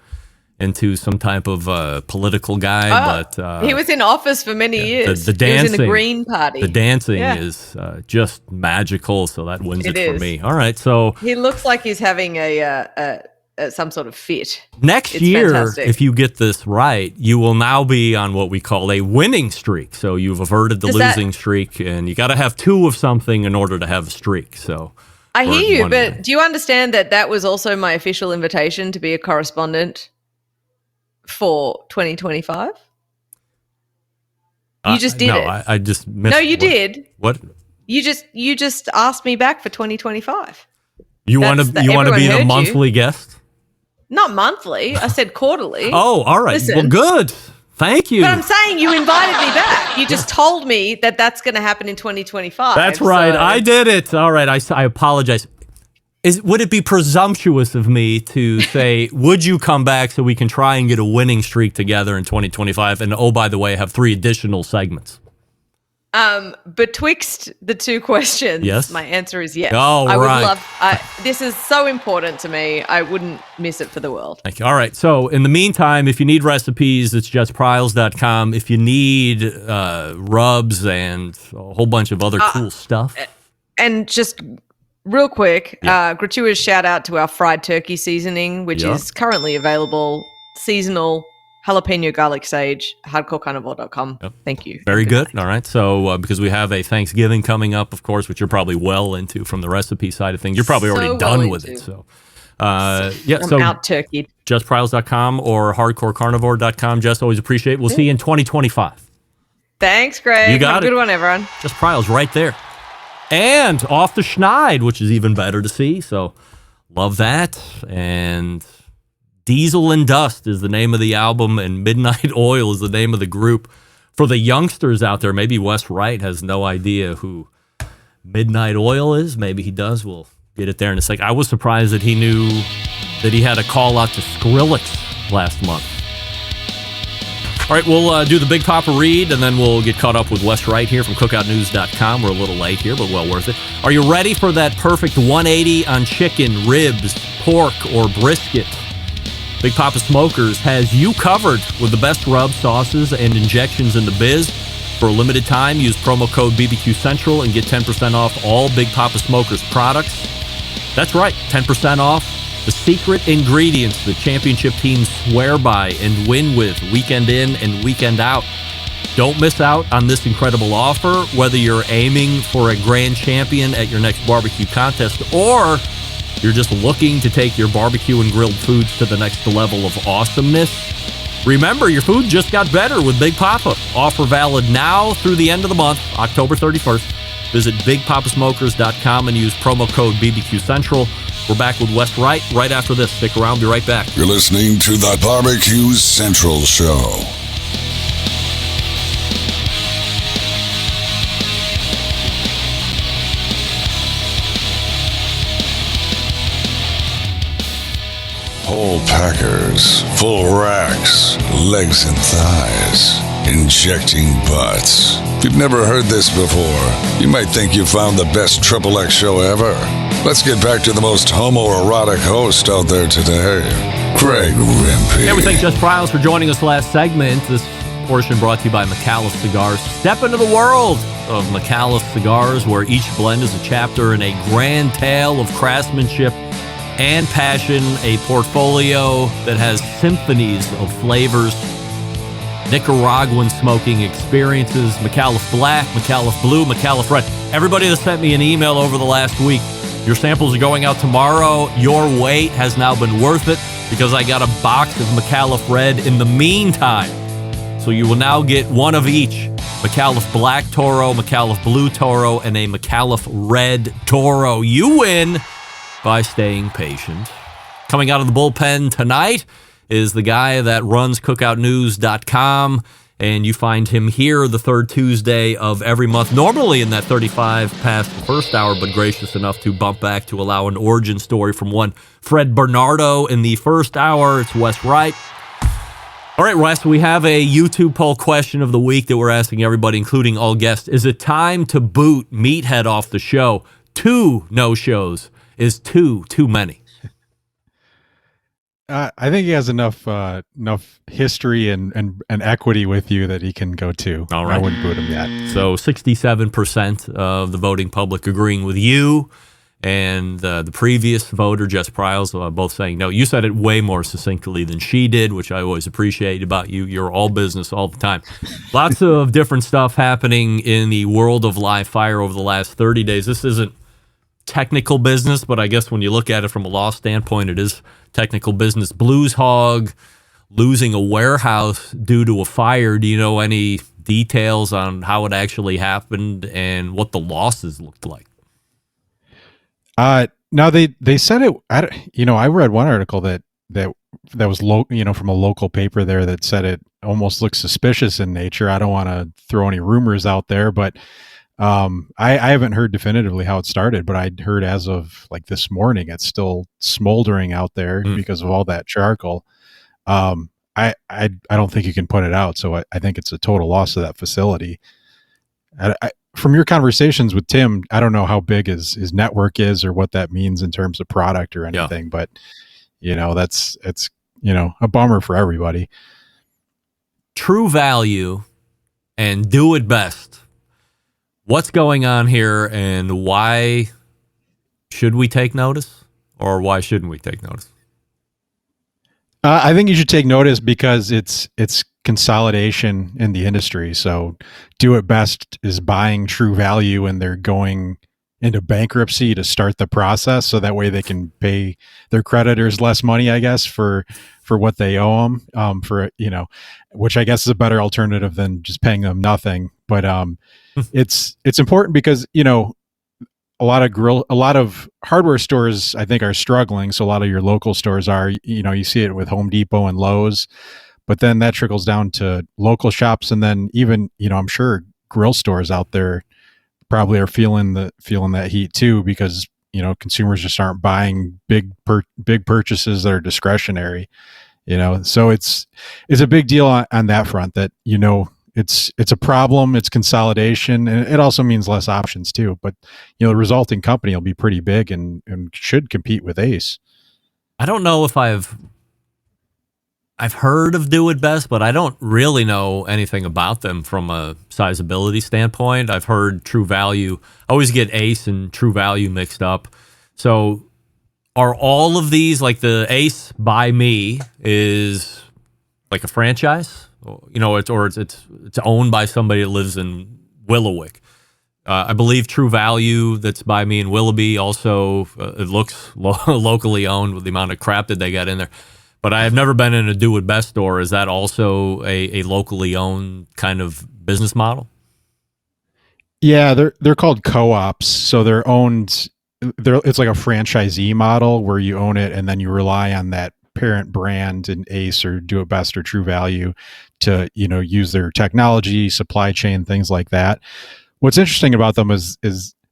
into some type of political guy, but he was in office for many years. The dancing, he was in the Green Party. The dancing is just magical, so that wins it for me. All right, so he looks like he's having a some sort of fit. Next year, fantastic. If you get this right, you will now be on what we call a winning streak. So you've averted the losing streak, and you got to have 2 of something in order to have a streak. So I hear you, but do you understand that was also my official invitation to be a correspondent for 2025? You just did it. I just missed. No, you did. What? You just asked me back for 2025. You want to be the monthly guest? Not monthly. I said quarterly. Oh, all right. Listen, well, good. Thank you. But I'm saying you invited me back. You just told me that that's going to happen in 2025. That's right. So. I did it. All right. I apologize. Would it be presumptuous of me to say, would you come back so we can try and get a winning streak together in 2025? And oh, by the way, have 3 additional segments. Betwixt the 2 questions, yes. My answer is yes. Oh, I would right. love. This is so important to me. I wouldn't miss it for the world. Thank you. All right. So in the meantime, if you need recipes, it's justpryles.com. If you need rubs and a whole bunch of other cool stuff, and just real quick, gratuitous shout out to our fried turkey seasoning, which is currently available, seasonal. Jalapeno garlic sage, hardcorecarnivore.com. Yep. Thank you. Very good. All right. So because we have a Thanksgiving coming up, of course, which you're probably well into from the recipe side of things. You're probably already done with it. So I'm out turkey. JustPryles.com or hardcorecarnivore.com. Jess, always appreciate it. We'll see you in 2025. Thanks, Greg. You got Have a good one, everyone. Just Pryles right there. And Off the Schneid, which is even better to see. So love that. And Diesel and Dust is the name of the album, and Midnight Oil is the name of the group. For the youngsters out there, maybe Wes Wright has no idea who Midnight Oil is. Maybe he does. We'll get it there in a sec. I was surprised that he knew that he had a call out to Skrillex last month. All right, we'll do the Big Papa read, and then we'll get caught up with Wes Wright here from cookoutnews.com. We're a little late here, but well worth it. Are you ready for that perfect 180 on chicken, ribs, pork, or brisket? Big Papa Smokers has you covered with the best rub, sauces, and injections in the biz. For a limited time, use promo code BBQ Central and get 10% off all Big Papa Smokers products. That's right, 10% off the secret ingredients the championship teams swear by and win with weekend in and weekend out. Don't miss out on this incredible offer, whether you're aiming for a grand champion at your next barbecue contest or you're just looking to take your barbecue and grilled foods to the next level of awesomeness. Remember, your food just got better with Big Papa. Offer valid now through the end of the month, October 31st. Visit BigPapaSmokers.com and use promo code BBQ Central. We're back with Wes Wright right after this. Stick around, be right back. You're listening to the Barbecue Central Show. Whole packers, full racks, legs and thighs, injecting butts. If you've never heard this before, you might think you found the best XXX show ever. Let's get back to the most homoerotic host out there today, Greg Rempe. Yeah, we thank Just Pryles for joining us last segment. This portion brought to you by McAuliffe Cigars. Step into the world of McAuliffe Cigars, where each blend is a chapter in a grand tale of craftsmanship and passion, a portfolio that has symphonies of flavors, Nicaraguan smoking experiences, McAuliffe Black, McAuliffe Blue, McAuliffe Red. Everybody that sent me an email over the last week, your samples are going out tomorrow. Your wait has now been worth it because I got a box of McAuliffe Red in the meantime. So you will now get one of each. McAuliffe Black Toro, McAuliffe Blue Toro, and a McAuliffe Red Toro. You win by staying patient. Coming out of the bullpen tonight is the guy that runs cookoutnews.com, and you find him here the third Tuesday of every month, normally in that 35 past the first hour, but gracious enough to bump back to allow an origin story from one Fred Bernardo in the first hour. It's Wes Wright. All right, Wes, we have a YouTube poll question of the week that we're asking everybody, including all guests. Is it time to boot Meathead off the show? 2 no-shows. Is 2 too many? I think he has enough history and equity with you that he can go 2. All right. I wouldn't boot him yet. So 67% of the voting public agreeing with you, and the previous voter, Jess Pryles, both saying no. You said it way more succinctly than she did, which I always appreciate about you. You're all business all the time. Lots of different stuff happening in the world of live fire over the last 30 days. This isn't technical business, but I guess when you look at it from a law standpoint, it is technical business. Blues Hog losing a warehouse due to a fire. Do you know any details on how it actually happened and what the losses looked like? Now they said it. I read one article that was from a local paper there that said it almost looks suspicious in nature. I don't want to throw any rumors out there, but I haven't heard definitively how it started, but I'd heard as of like this morning, it's still smoldering out there because of all that charcoal. I don't think you can put it out. So I think it's a total loss of that facility. From your conversations with Tim, I don't know how big his network is or what that means in terms of product or anything, but it's a bummer for everybody. True Value and Do It Best. What's going on here, and why should we take notice, or why shouldn't we take notice? I think you should take notice because it's consolidation in the industry. So Do It Best is buying True Value, and they're going into bankruptcy to start the process, so that way they can pay their creditors less money, I guess, for what they owe them, which I guess is a better alternative than just paying them nothing. But it's important because a lot of hardware stores, I think, are struggling. So a lot of your local stores are. You see it with Home Depot and Lowe's, but then that trickles down to local shops, and then even I'm sure grill stores out there probably are feeling that heat too, because consumers just aren't buying big purchases that are discretionary. So it's a big deal on that front. That it's a problem. It's consolidation, and it also means less options too. But the resulting company will be pretty big and should compete with Ace. I don't know if I've heard of Do It Best, but I don't really know anything about them from a sizability standpoint. I've heard True Value. I always get Ace and True Value mixed up. So are all of these, like the Ace by Me is like a franchise? It's owned by somebody that lives in Willowick. I believe True Value, that's by me in Willoughby, also it looks locally owned with the amount of crap that they got in there. But I have never been in a Do It Best store. Is that also a locally owned kind of business model? Yeah, they're called co-ops. So they're owned. It's like a franchisee model where you own it and then you rely on that parent brand in Ace or Do It Best or True Value to use their technology, supply chain, things like that. What's interesting about them is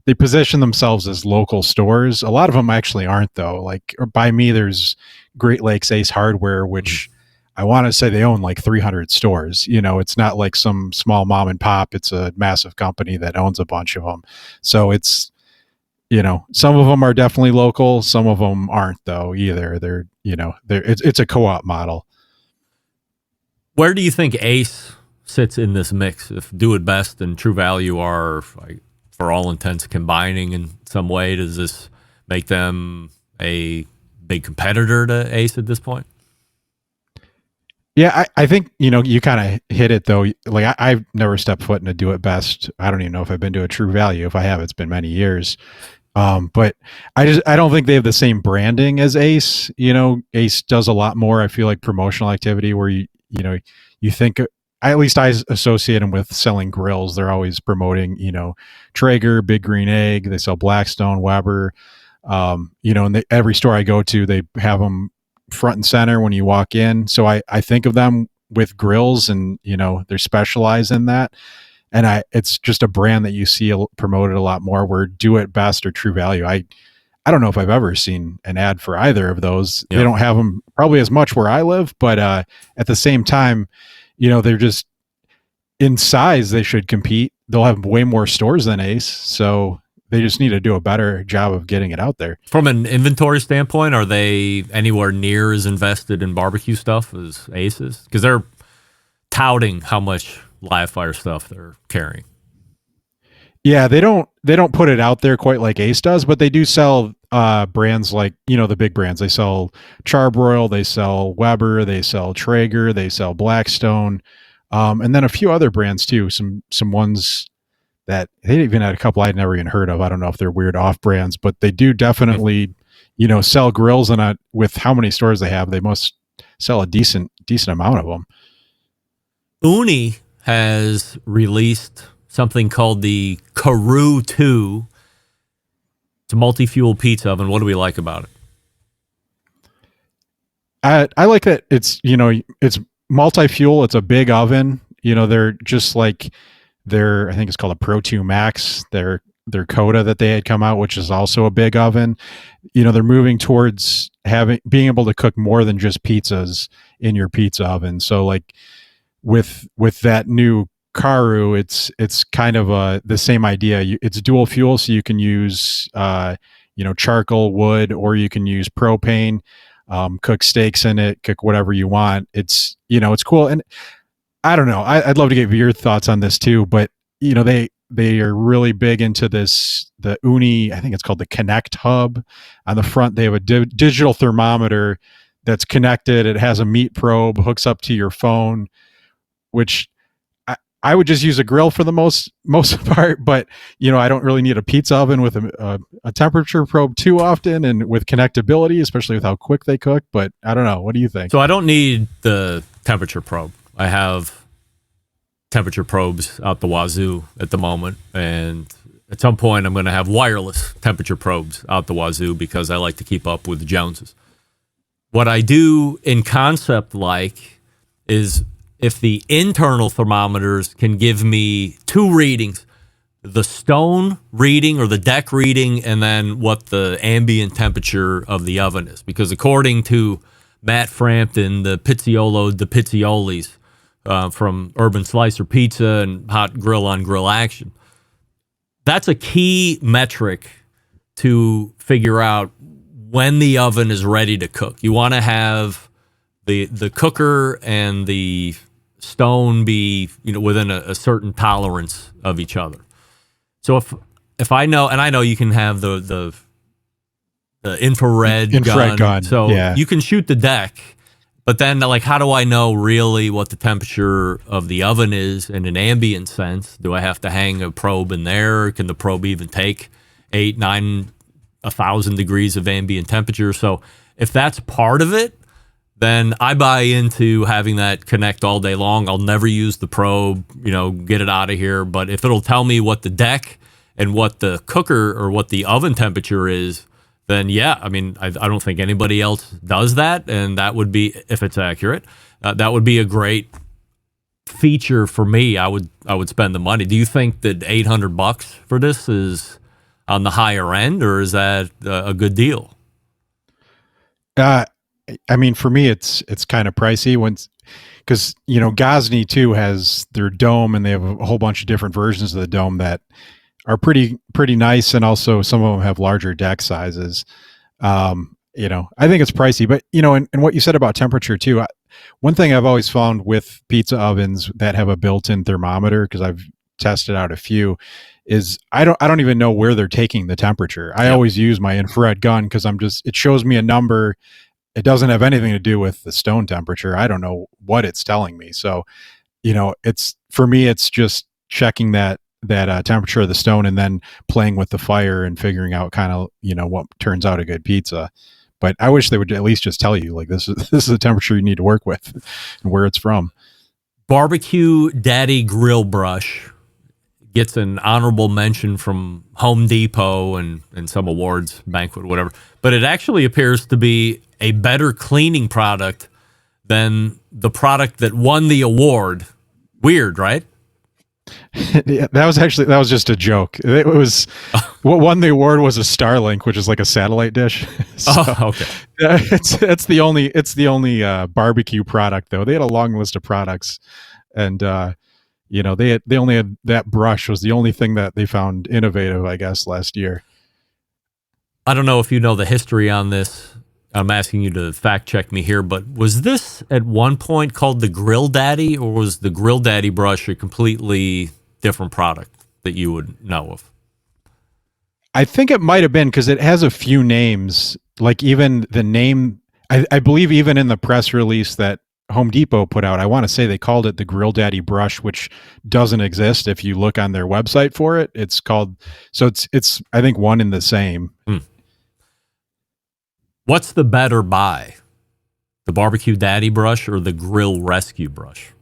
they position themselves as local stores. A lot of them actually aren't, though. Like by me, there's Great Lakes Ace Hardware, which I want to say they own like 300 stores. It's not like some small mom and pop. It's a massive company that owns a bunch of them. So it's, some of them are definitely local. Some of them aren't, though, either. It's a co-op model. Where do you think Ace sits in this mix? If Do It Best and True Value are, for all intents, combining in some way, does this make them a big competitor to Ace at this point? Yeah, I think, you kind of hit it, though. Like I've never stepped foot in a Do It Best. I don't even know if I've been to a True Value. If I have, it's been many years. But I don't think they have the same branding as Ace. Ace does a lot more, I feel like, promotional activity where you think, at least I associate them with selling grills. They're always promoting, Traeger, Big Green Egg. They sell Blackstone, Weber. And every store I go to, they have them front and center when you walk in. So I think of them with grills, and they're specialized in that. And it's just a brand that you see promoted a lot more. Where Do It Best or True Value, I I don't know if I've ever seen an ad for either of those. Yeah. They don't have them probably as much where I live, but at the same time, they're just in size. They should compete. They'll have way more stores than Ace, so they just need to do a better job of getting it out there. From an inventory standpoint, are they anywhere near as invested in barbecue stuff as Ace is? Because they're touting how much live fire stuff they're carrying. Yeah, they don't put it out there quite like Ace does, but they do sell brands like, the big brands. They sell Charbroil, they sell Weber, they sell Traeger, they sell Blackstone, and then a few other brands too. Some ones that they even had a couple I'd never even heard of. I don't know if they're weird off brands, but they do definitely, sell grills, and with how many stores they have, they must sell a decent amount of them. Uni has released something called the Karoo 2. It's a multi-fuel pizza oven. What do we like about it? I like that it's multi-fuel. It's a big oven. They're just like I think it's called a Pro 2 Max. Their Coda that they had come out, which is also a big oven. They're moving towards being able to cook more than just pizzas in your pizza oven. So like with that new Karoo, it's kind of the same idea. It's dual fuel, so you can use charcoal, wood, or you can use propane. Cook steaks in it, cook whatever you want. It's it's cool, and I don't know. I'd love to get your thoughts on this too, but they are really big into this. The Uni, I think it's called the Connect Hub. On the front, they have a digital thermometer that's connected. It has a meat probe, hooks up to your phone, which I would just use a grill for the most part, but I don't really need a pizza oven with a temperature probe too often, and with connectability, especially with how quick they cook. But I don't know. What do you think? So I don't need the temperature probe. I have temperature probes out the wazoo at the moment, and at some point I'm going to have wireless temperature probes out the wazoo because I like to keep up with the Joneses. What I do in concept is if the internal thermometers can give me two readings, the stone reading or the deck reading, and then what the ambient temperature of the oven is. Because according to Matt Frampton, the Pizzaiolo de Pizzaioli's from Urban Slicer Pizza and Hot Grill on Grill Action, that's a key metric to figure out when the oven is ready to cook. You want to have the cooker and the stone be within a certain tolerance of each other. So if I know, and I know you can have the infrared gun, so yeah, you can shoot the deck, but then how do I know really what the temperature of the oven is in an ambient sense? Do I have to hang a probe in there? Can the probe even take 8, 9, 1,000 degrees of ambient temperature? So if that's part of it, then I buy into having that connect all day long. I'll never use the probe, get it out of here. But if it'll tell me what the deck and what the cooker or what the oven temperature is, then yeah, I mean, I don't think anybody else does that. And that would be, if it's accurate, that would be a great feature for me. I would spend the money. Do you think that $800 for this is on the higher end, or is that a good deal? I mean, for me, it's kind of pricey because Gosney too has their dome, and they have a whole bunch of different versions of the dome that are pretty nice, and also some of them have larger deck sizes. I think it's pricey, but and what you said about temperature too. One thing I've always found with pizza ovens that have a built-in thermometer, because I've tested out a few, is I don't even know where they're taking the temperature. I always use my infrared gun because it shows me a number. It doesn't have anything to do with the stone temperature. I don't know what it's telling me. So, for me, it's just checking that temperature of the stone, and then playing with the fire and figuring out kind of, what turns out a good pizza. But I wish they would at least just tell you, this is the temperature you need to work with and where it's from. Barbecue Daddy Grill Brush gets an honorable mention from Home Depot and some awards, banquet, whatever. But it actually appears to be a better cleaning product than the product that won the award. Weird, right? Yeah, that was just a joke. It was what won the award was a Starlink, which is like a satellite dish. So, okay. It's the only barbecue product though. They had a long list of products, and they only had that brush was the only thing that they found innovative, I guess, last year. I don't know if you know the history on this. I'm asking you to fact check me here, but was this at one point called the Grill Daddy, or was the Grill Daddy brush a completely different product that you would know of? I think it might have been because it has a few names, like even the name, I believe even in the press release that Home Depot put out, I want to say they called it the Grill Daddy brush, which doesn't exist. If you look on their website for it, it's called, so it's I think one and the same. What's the better buy? The Barbecue Daddy brush or the Grill Rescue brush?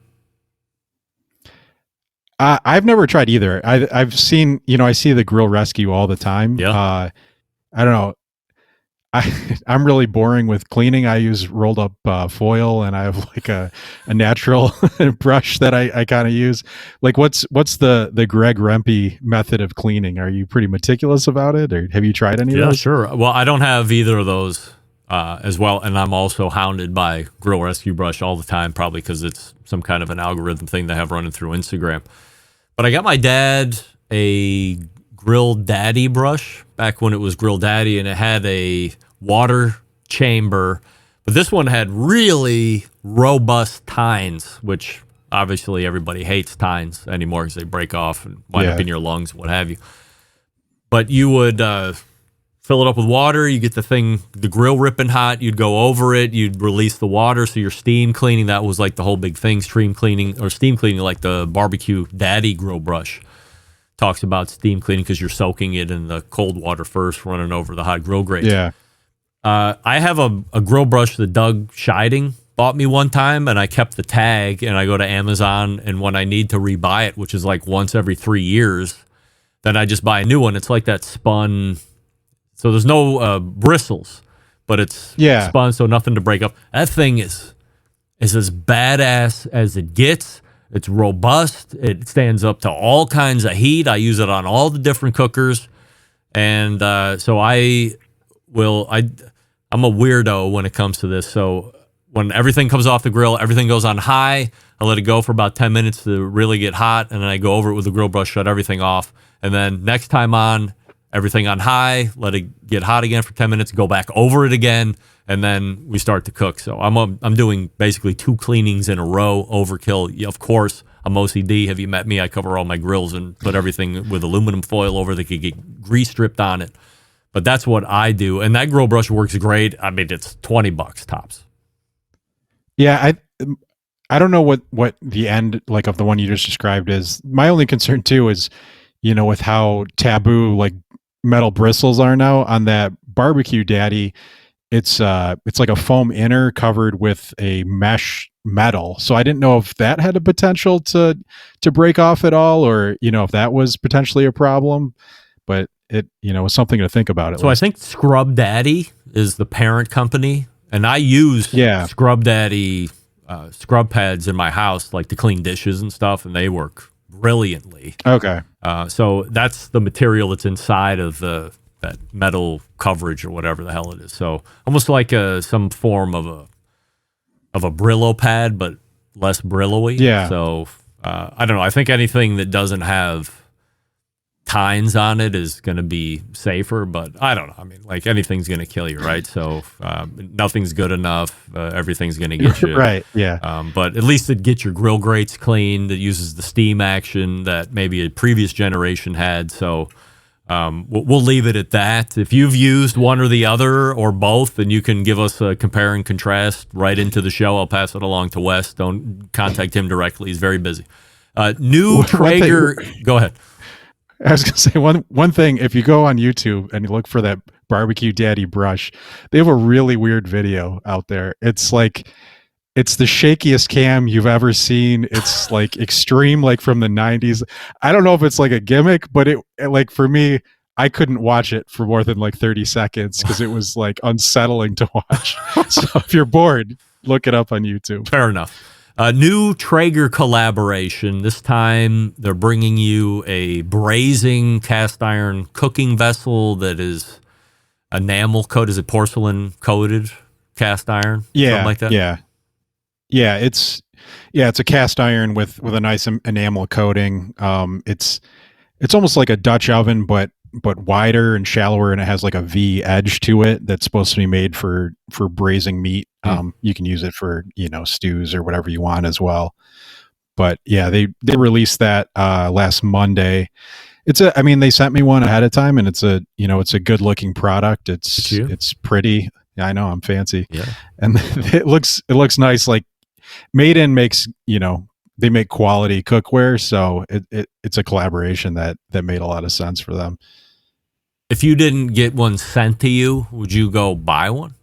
I've never tried either. I've seen, I see the Grill Rescue all the time. Yeah. I don't know. I'm really boring with cleaning. I use rolled up foil, and I have like a natural brush that I kind of use. Like what's the Greg Rempe method of cleaning? Are you pretty meticulous about it, or have you tried any of those? Yeah, sure. Well, I don't have either of those as well, and I'm also hounded by Grill Rescue brush all the time, probably because it's some kind of an algorithm thing they have running through Instagram. But I got my dad a Grill Daddy brush back when it was Grill Daddy, and it had a water chamber, but this one had really robust tines, which obviously everybody hates tines anymore because they break off and wind up in your lungs, what have you. But you would fill it up with water, you get the grill ripping hot, you'd go over it, you'd release the water, so your steam cleaning, that was like the whole big thing, steam cleaning, like the Barbecue Daddy grill brush talks about steam cleaning because you're soaking it in the cold water first, running over the hot grill grates. Yeah. I have a grill brush that Doug Scheiding bought me one time, and I kept the tag, and I go to Amazon, and when I need to rebuy it, which is like once every 3 years, then I just buy a new one. It's like that spun, so there's no bristles, but it's spun, so nothing to break up. That thing is as badass as it gets. It's robust. It stands up to all kinds of heat. I use it on all the different cookers, and so I'm a weirdo when it comes to this. So when everything comes off the grill, everything goes on high. I let it go for about 10 minutes to really get hot, and then I go over it with the grill brush, shut everything off. And then next time on, everything on high, let it get hot again for 10 minutes, go back over it again, and then we start to cook. So I'm doing basically 2 cleanings in a row, overkill. Of course, I'm OCD. Have you met me? I cover all my grills and put everything with aluminum foil over that could get grease stripped on it. But that's what I do. And that grill brush works great. I mean, it's $20 tops. Yeah, I don't know what the end like of the one you just described is. My only concern too is, with how taboo like metal bristles are now on that Barbecue Daddy. It's like a foam inner covered with a mesh metal. So I didn't know if that had a potential to break off at all, or if that was potentially a problem. But it was something to think about. So I think Scrub Daddy is the parent company, and I use Scrub Daddy scrub pads in my house, like to clean dishes and stuff, and they work brilliantly. Okay. So that's the material that's inside of that metal coverage or whatever the hell it is. So almost like some form of a Brillo pad, but less Brillo-y. Yeah. So I don't know. I think anything that doesn't have tines on it is going to be safer, but I don't know. I mean, like anything's going to kill you, right? So nothing's good enough. Everything's going to get you. Right, yeah. But at least it gets your grill grates cleaned. It uses the steam action that maybe a previous generation had. So we'll leave it at that. If you've used one or the other or both, then you can give us a compare and contrast right into the show. I'll pass it along to Wes. Don't contact him directly. He's very busy. New Traeger. Go ahead. I was going to say one thing. If you go on YouTube and you look for that Barbecue Daddy brush, they have a really weird video out there. It's like, it's the shakiest cam you've ever seen. It's like extreme, like from the 90s. I don't know if it's like a gimmick, but it like for me, I couldn't watch it for more than like 30 seconds because it was like unsettling to watch. So if you're bored, look it up on YouTube. Fair enough. New Traeger collaboration. This time they're bringing you a brazing cast iron cooking vessel that is enamel coated. Is it porcelain coated cast iron? Yeah, something like that. Yeah. It's a cast iron with a nice enamel coating. It's almost like a Dutch oven, but wider and shallower, and it has like a V edge to it that's supposed to be made for braising meat. You can use it for stews or whatever you want as well. But yeah, they released that last Monday. They sent me one ahead of time, and it's a good looking product. It's pretty. Yeah, I know, I'm fancy. Yeah, and it looks nice. Like Made In makes they make quality cookware, so it's a collaboration that made a lot of sense for them. If you didn't get one sent to you, would you go buy one?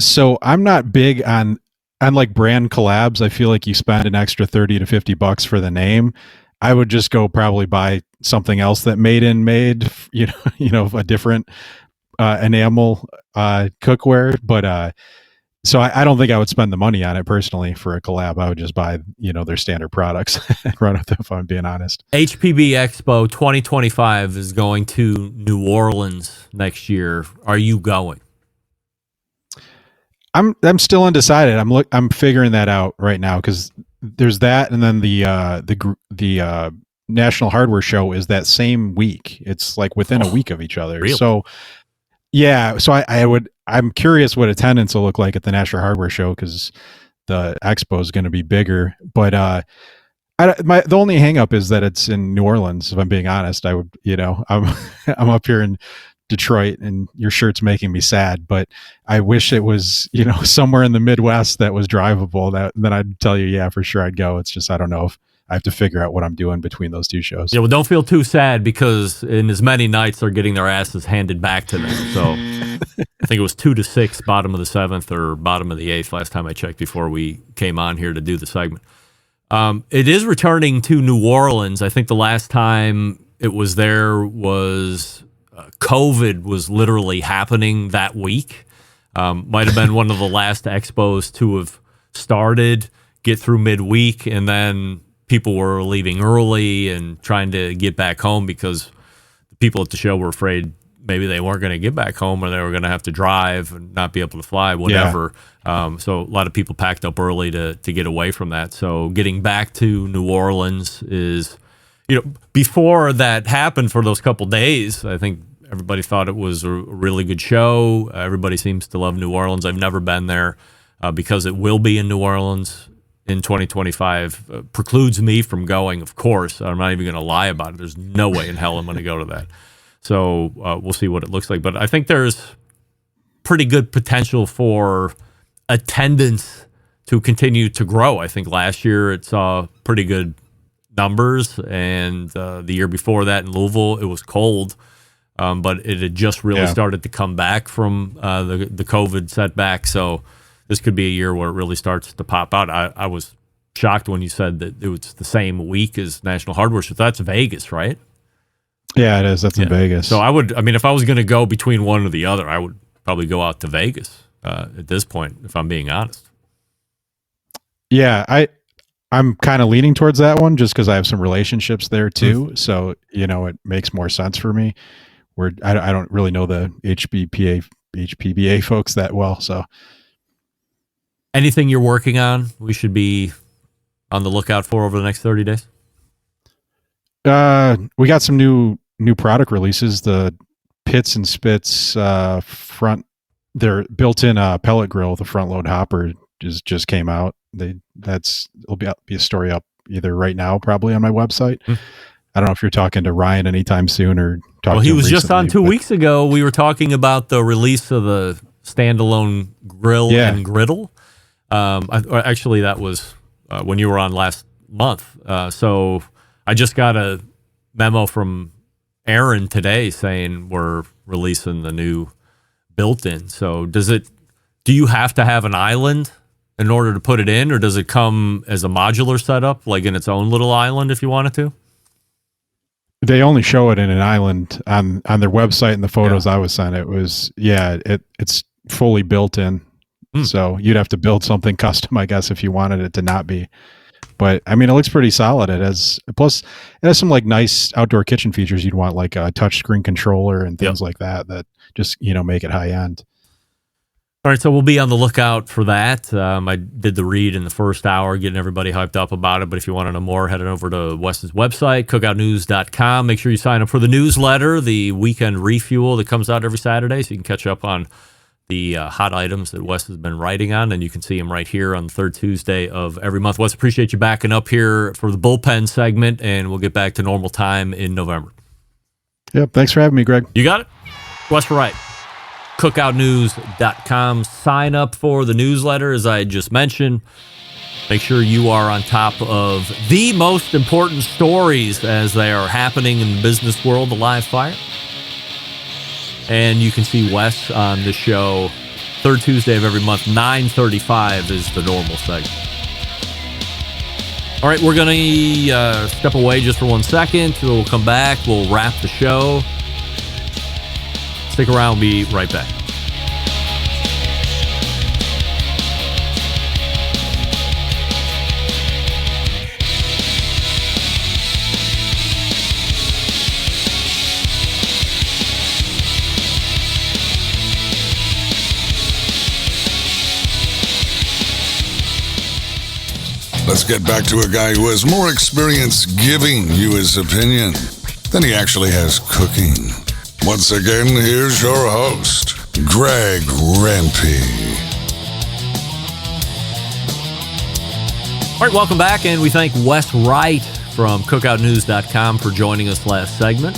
So I'm not big on like brand collabs. I feel like you spend an extra $30 to $50 for the name. I would just go probably buy something else that Made In made, a different enamel cookware. But so I don't think I would spend the money on it personally for a collab. I would just buy, their standard products and run with them, if I'm being honest. HPB Expo 2025 is going to New Orleans next year. Are you going? I'm still undecided. I'm figuring that out right now, because there's that, and then the National Hardware Show is that same week. It's like within a week of each other. Really? So yeah, so I'm curious what attendance will look like at the National Hardware Show, because the expo is going to be bigger. But the only hang up is that it's in New Orleans. If I'm being honest, I'm up here in Detroit, and your shirt's making me sad, but I wish it was, somewhere in the Midwest that was drivable. Then I'd tell you, yeah, for sure I'd go. It's just, I don't know if I have to figure out what I'm doing between those two shows. Yeah, well, don't feel too sad, because in as many nights they're getting their asses handed back to them. So I think it was 2-6, bottom of the 7th or bottom of the 8th last time I checked before we came on here to do the segment. It is returning to New Orleans. I think the last time it was there was COVID was literally happening that week. Might have been one of the last expos to have started, get through midweek, and then people were leaving early and trying to get back home because the people at the show were afraid maybe they weren't going to get back home, or they were going to have to drive and not be able to fly, whatever. Yeah. So a lot of people packed up early to get away from that. So getting back to New Orleans is, before that happened for those couple days, I think everybody thought it was a really good show. Everybody seems to love New Orleans. I've never been there because it will be in New Orleans in 2025. Precludes me from going, of course. I'm not even going to lie about it. There's no way in hell I'm going to go to that. So we'll see what it looks like. But I think there's pretty good potential for attendance to continue to grow. I think last year it saw pretty good numbers, and the year before that in Louisville, it was cold. But it had just really started to come back from the COVID setback. So this could be a year where it really starts to pop out. I was shocked when you said that it was the same week as National Hardware Show. That's Vegas, right? Yeah, it is. That's in Vegas. So if I was going to go between one or the other, I would probably go out to Vegas at this point, if I'm being honest. Yeah, I'm kind of leaning towards that one just because I have some relationships there too. So, it makes more sense for me. Where I don't really know the HPBA folks that well. So anything you're working on, we should be on the lookout for over the next 30 days? We got some new product releases. The Pits and Spits front, their built-in pellet grill, the front load hopper just came out. It'll be a story up either right now, probably on my website. I don't know if you're talking to Ryan anytime soon or talking. Well, he was just on 2 weeks ago. We were talking about the release of the standalone grill and griddle. Actually, that was when you were on last month. So I just got a memo from Aaron today saying we're releasing the new built-in. So do you have to have an island in order to put it in, or does it come as a modular setup, like in its own little island if you wanted to? They only show it in an island on their website, and the photos I was sent. It was it's fully built in. So you'd have to build something custom, I guess, if you wanted it to not be. But I mean, it looks pretty solid. It has some like nice outdoor kitchen features you'd want, like a touch screen controller and things like that just, make it high end. All right, so we'll be on the lookout for that. I did the read in the first hour, getting everybody hyped up about it. But if you want to know more, head on over to Wes's website, cookoutnews.com. Make sure you sign up for the newsletter, the weekend refuel that comes out every Saturday, so you can catch up on the hot items that Wes has been writing on, and you can see him right here on the third Tuesday of every month. Wes, appreciate you backing up here for the bullpen segment, and we'll get back to normal time in November. Yep, thanks for having me, Greg. You got it. Wes Wright. Cookoutnews.com. Sign up for the newsletter, as I just mentioned. Make sure you are on top of the most important stories as they are happening in the business world, the live fire. And you can see Wes on the show third Tuesday of every month. 9:35 is the normal segment. All right, we're going to step away just for 1 second. We'll come back. We'll wrap the show. Stick around. We'll be right back. Let's get back to a guy who has more experience giving you his opinion than he actually has cooking. Once again, here's your host, Greg Rempe. All right, welcome back, and we thank Wes Wright from cookoutnews.com for joining us last segment.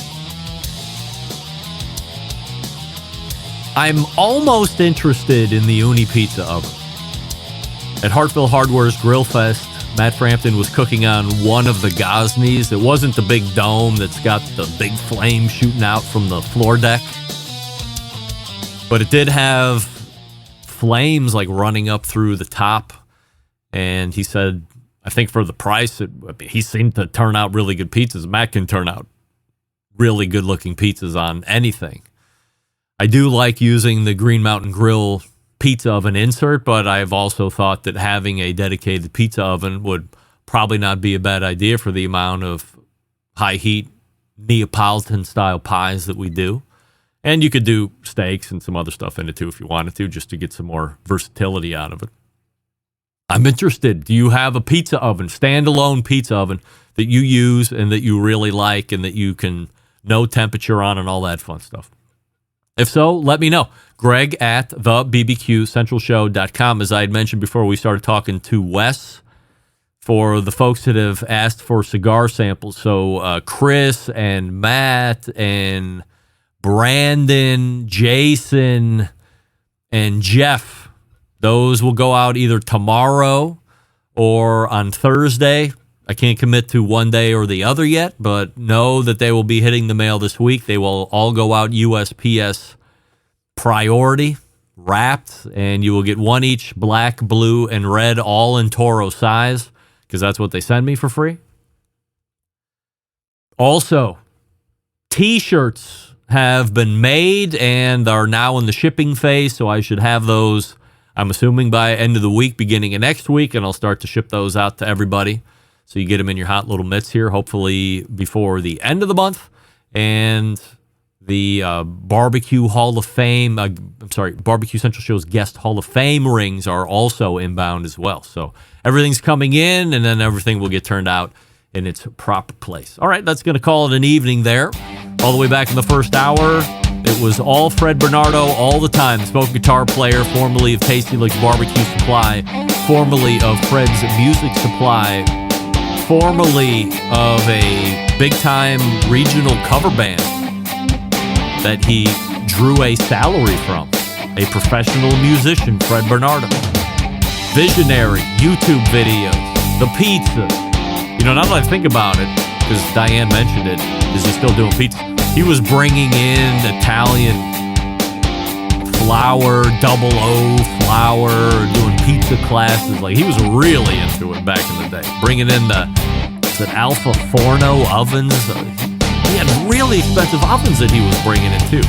I'm almost interested in the Uni Pizza Oven. At Hartville Hardware's Grill Fest, Matt Frampton was cooking on one of the Gosneys. It wasn't the big dome that's got the big flame shooting out from the floor deck, but it did have flames like running up through the top. And he said, I think for the price, he seemed to turn out really good pizzas. Matt can turn out really good looking pizzas on anything. I do like using the Green Mountain Grill pizza oven insert, but I've also thought that having a dedicated pizza oven would probably not be a bad idea for the amount of high heat Neapolitan style pies that we do. And you could do steaks and some other stuff in it too if you wanted to, just to get some more versatility out of it. I'm interested. Do you have a pizza oven, standalone pizza oven that you use and that you really like and that you can know temperature on and all that fun stuff? If so, let me know. Greg at thebbqcentralshow.com. As I had mentioned before we started talking to Wes, for the folks that have asked for cigar samples. So Chris and Matt and Brandon, Jason, and Jeff, those will go out either tomorrow or on Thursday. I can't commit to one day or the other yet, but know that they will be hitting the mail this week. They will all go out USPS priority, wrapped, and you will get one each, black, blue, and red, all in Toro size, because that's what they send me for free. Also, T-shirts have been made and are now in the shipping phase, so I should have those, I'm assuming, by end of the week, beginning of next week, and I'll start to ship those out to everybody. So you get them in your hot little mitts here, hopefully before the end of the month. And the Barbecue Hall of Fame, Barbecue Central Show's Guest Hall of Fame rings are also inbound as well. So everything's coming in, and then everything will get turned out in its proper place. All right, that's going to call it an evening there. All the way back in the first hour, it was all Fred Bernardo all the time, smoke guitar player, formerly of Tasty Licks Barbecue Supply, formerly of Fred's Music Supply, formerly of a big-time regional cover band that he drew a salary from, a professional musician, Fred Bernardo. Visionary, YouTube videos, the pizza. You know, now that I think about it, because Diane mentioned it, is he still doing pizza? He was bringing in Italian flour, 00 flour, doing pizza classes. Like, he was really into it back in the day. Bringing in the Alpha Forno ovens. He had really expensive ovens that he was bringing in too.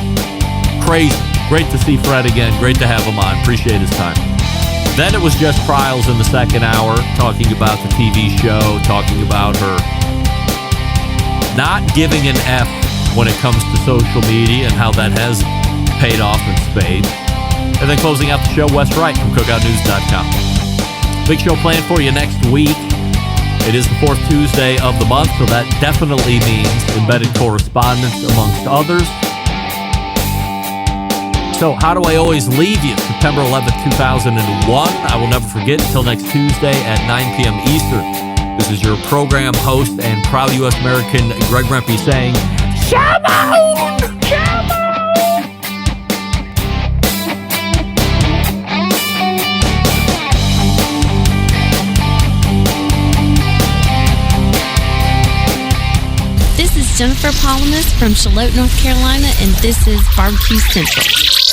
Crazy. Great to see Fred again. Great to have him on. Appreciate his time. Then it was just Pryles in the second hour, talking about the TV show, talking about her not giving an F when it comes to social media and how that has paid off in spades. And then closing out the show, Wes Wright from cookoutnews.com. Big show planned for you next week. It is the fourth Tuesday of the month, so that definitely means embedded correspondence amongst others. So how do I always leave you? September 11th, 2001. I will never forget until next Tuesday at 9 p.m. Eastern. This is your program host and proud U.S. American Greg Rempe saying, Shalom! This is Jennifer Palamas from Charlotte, North Carolina, and this is Barbecue Central.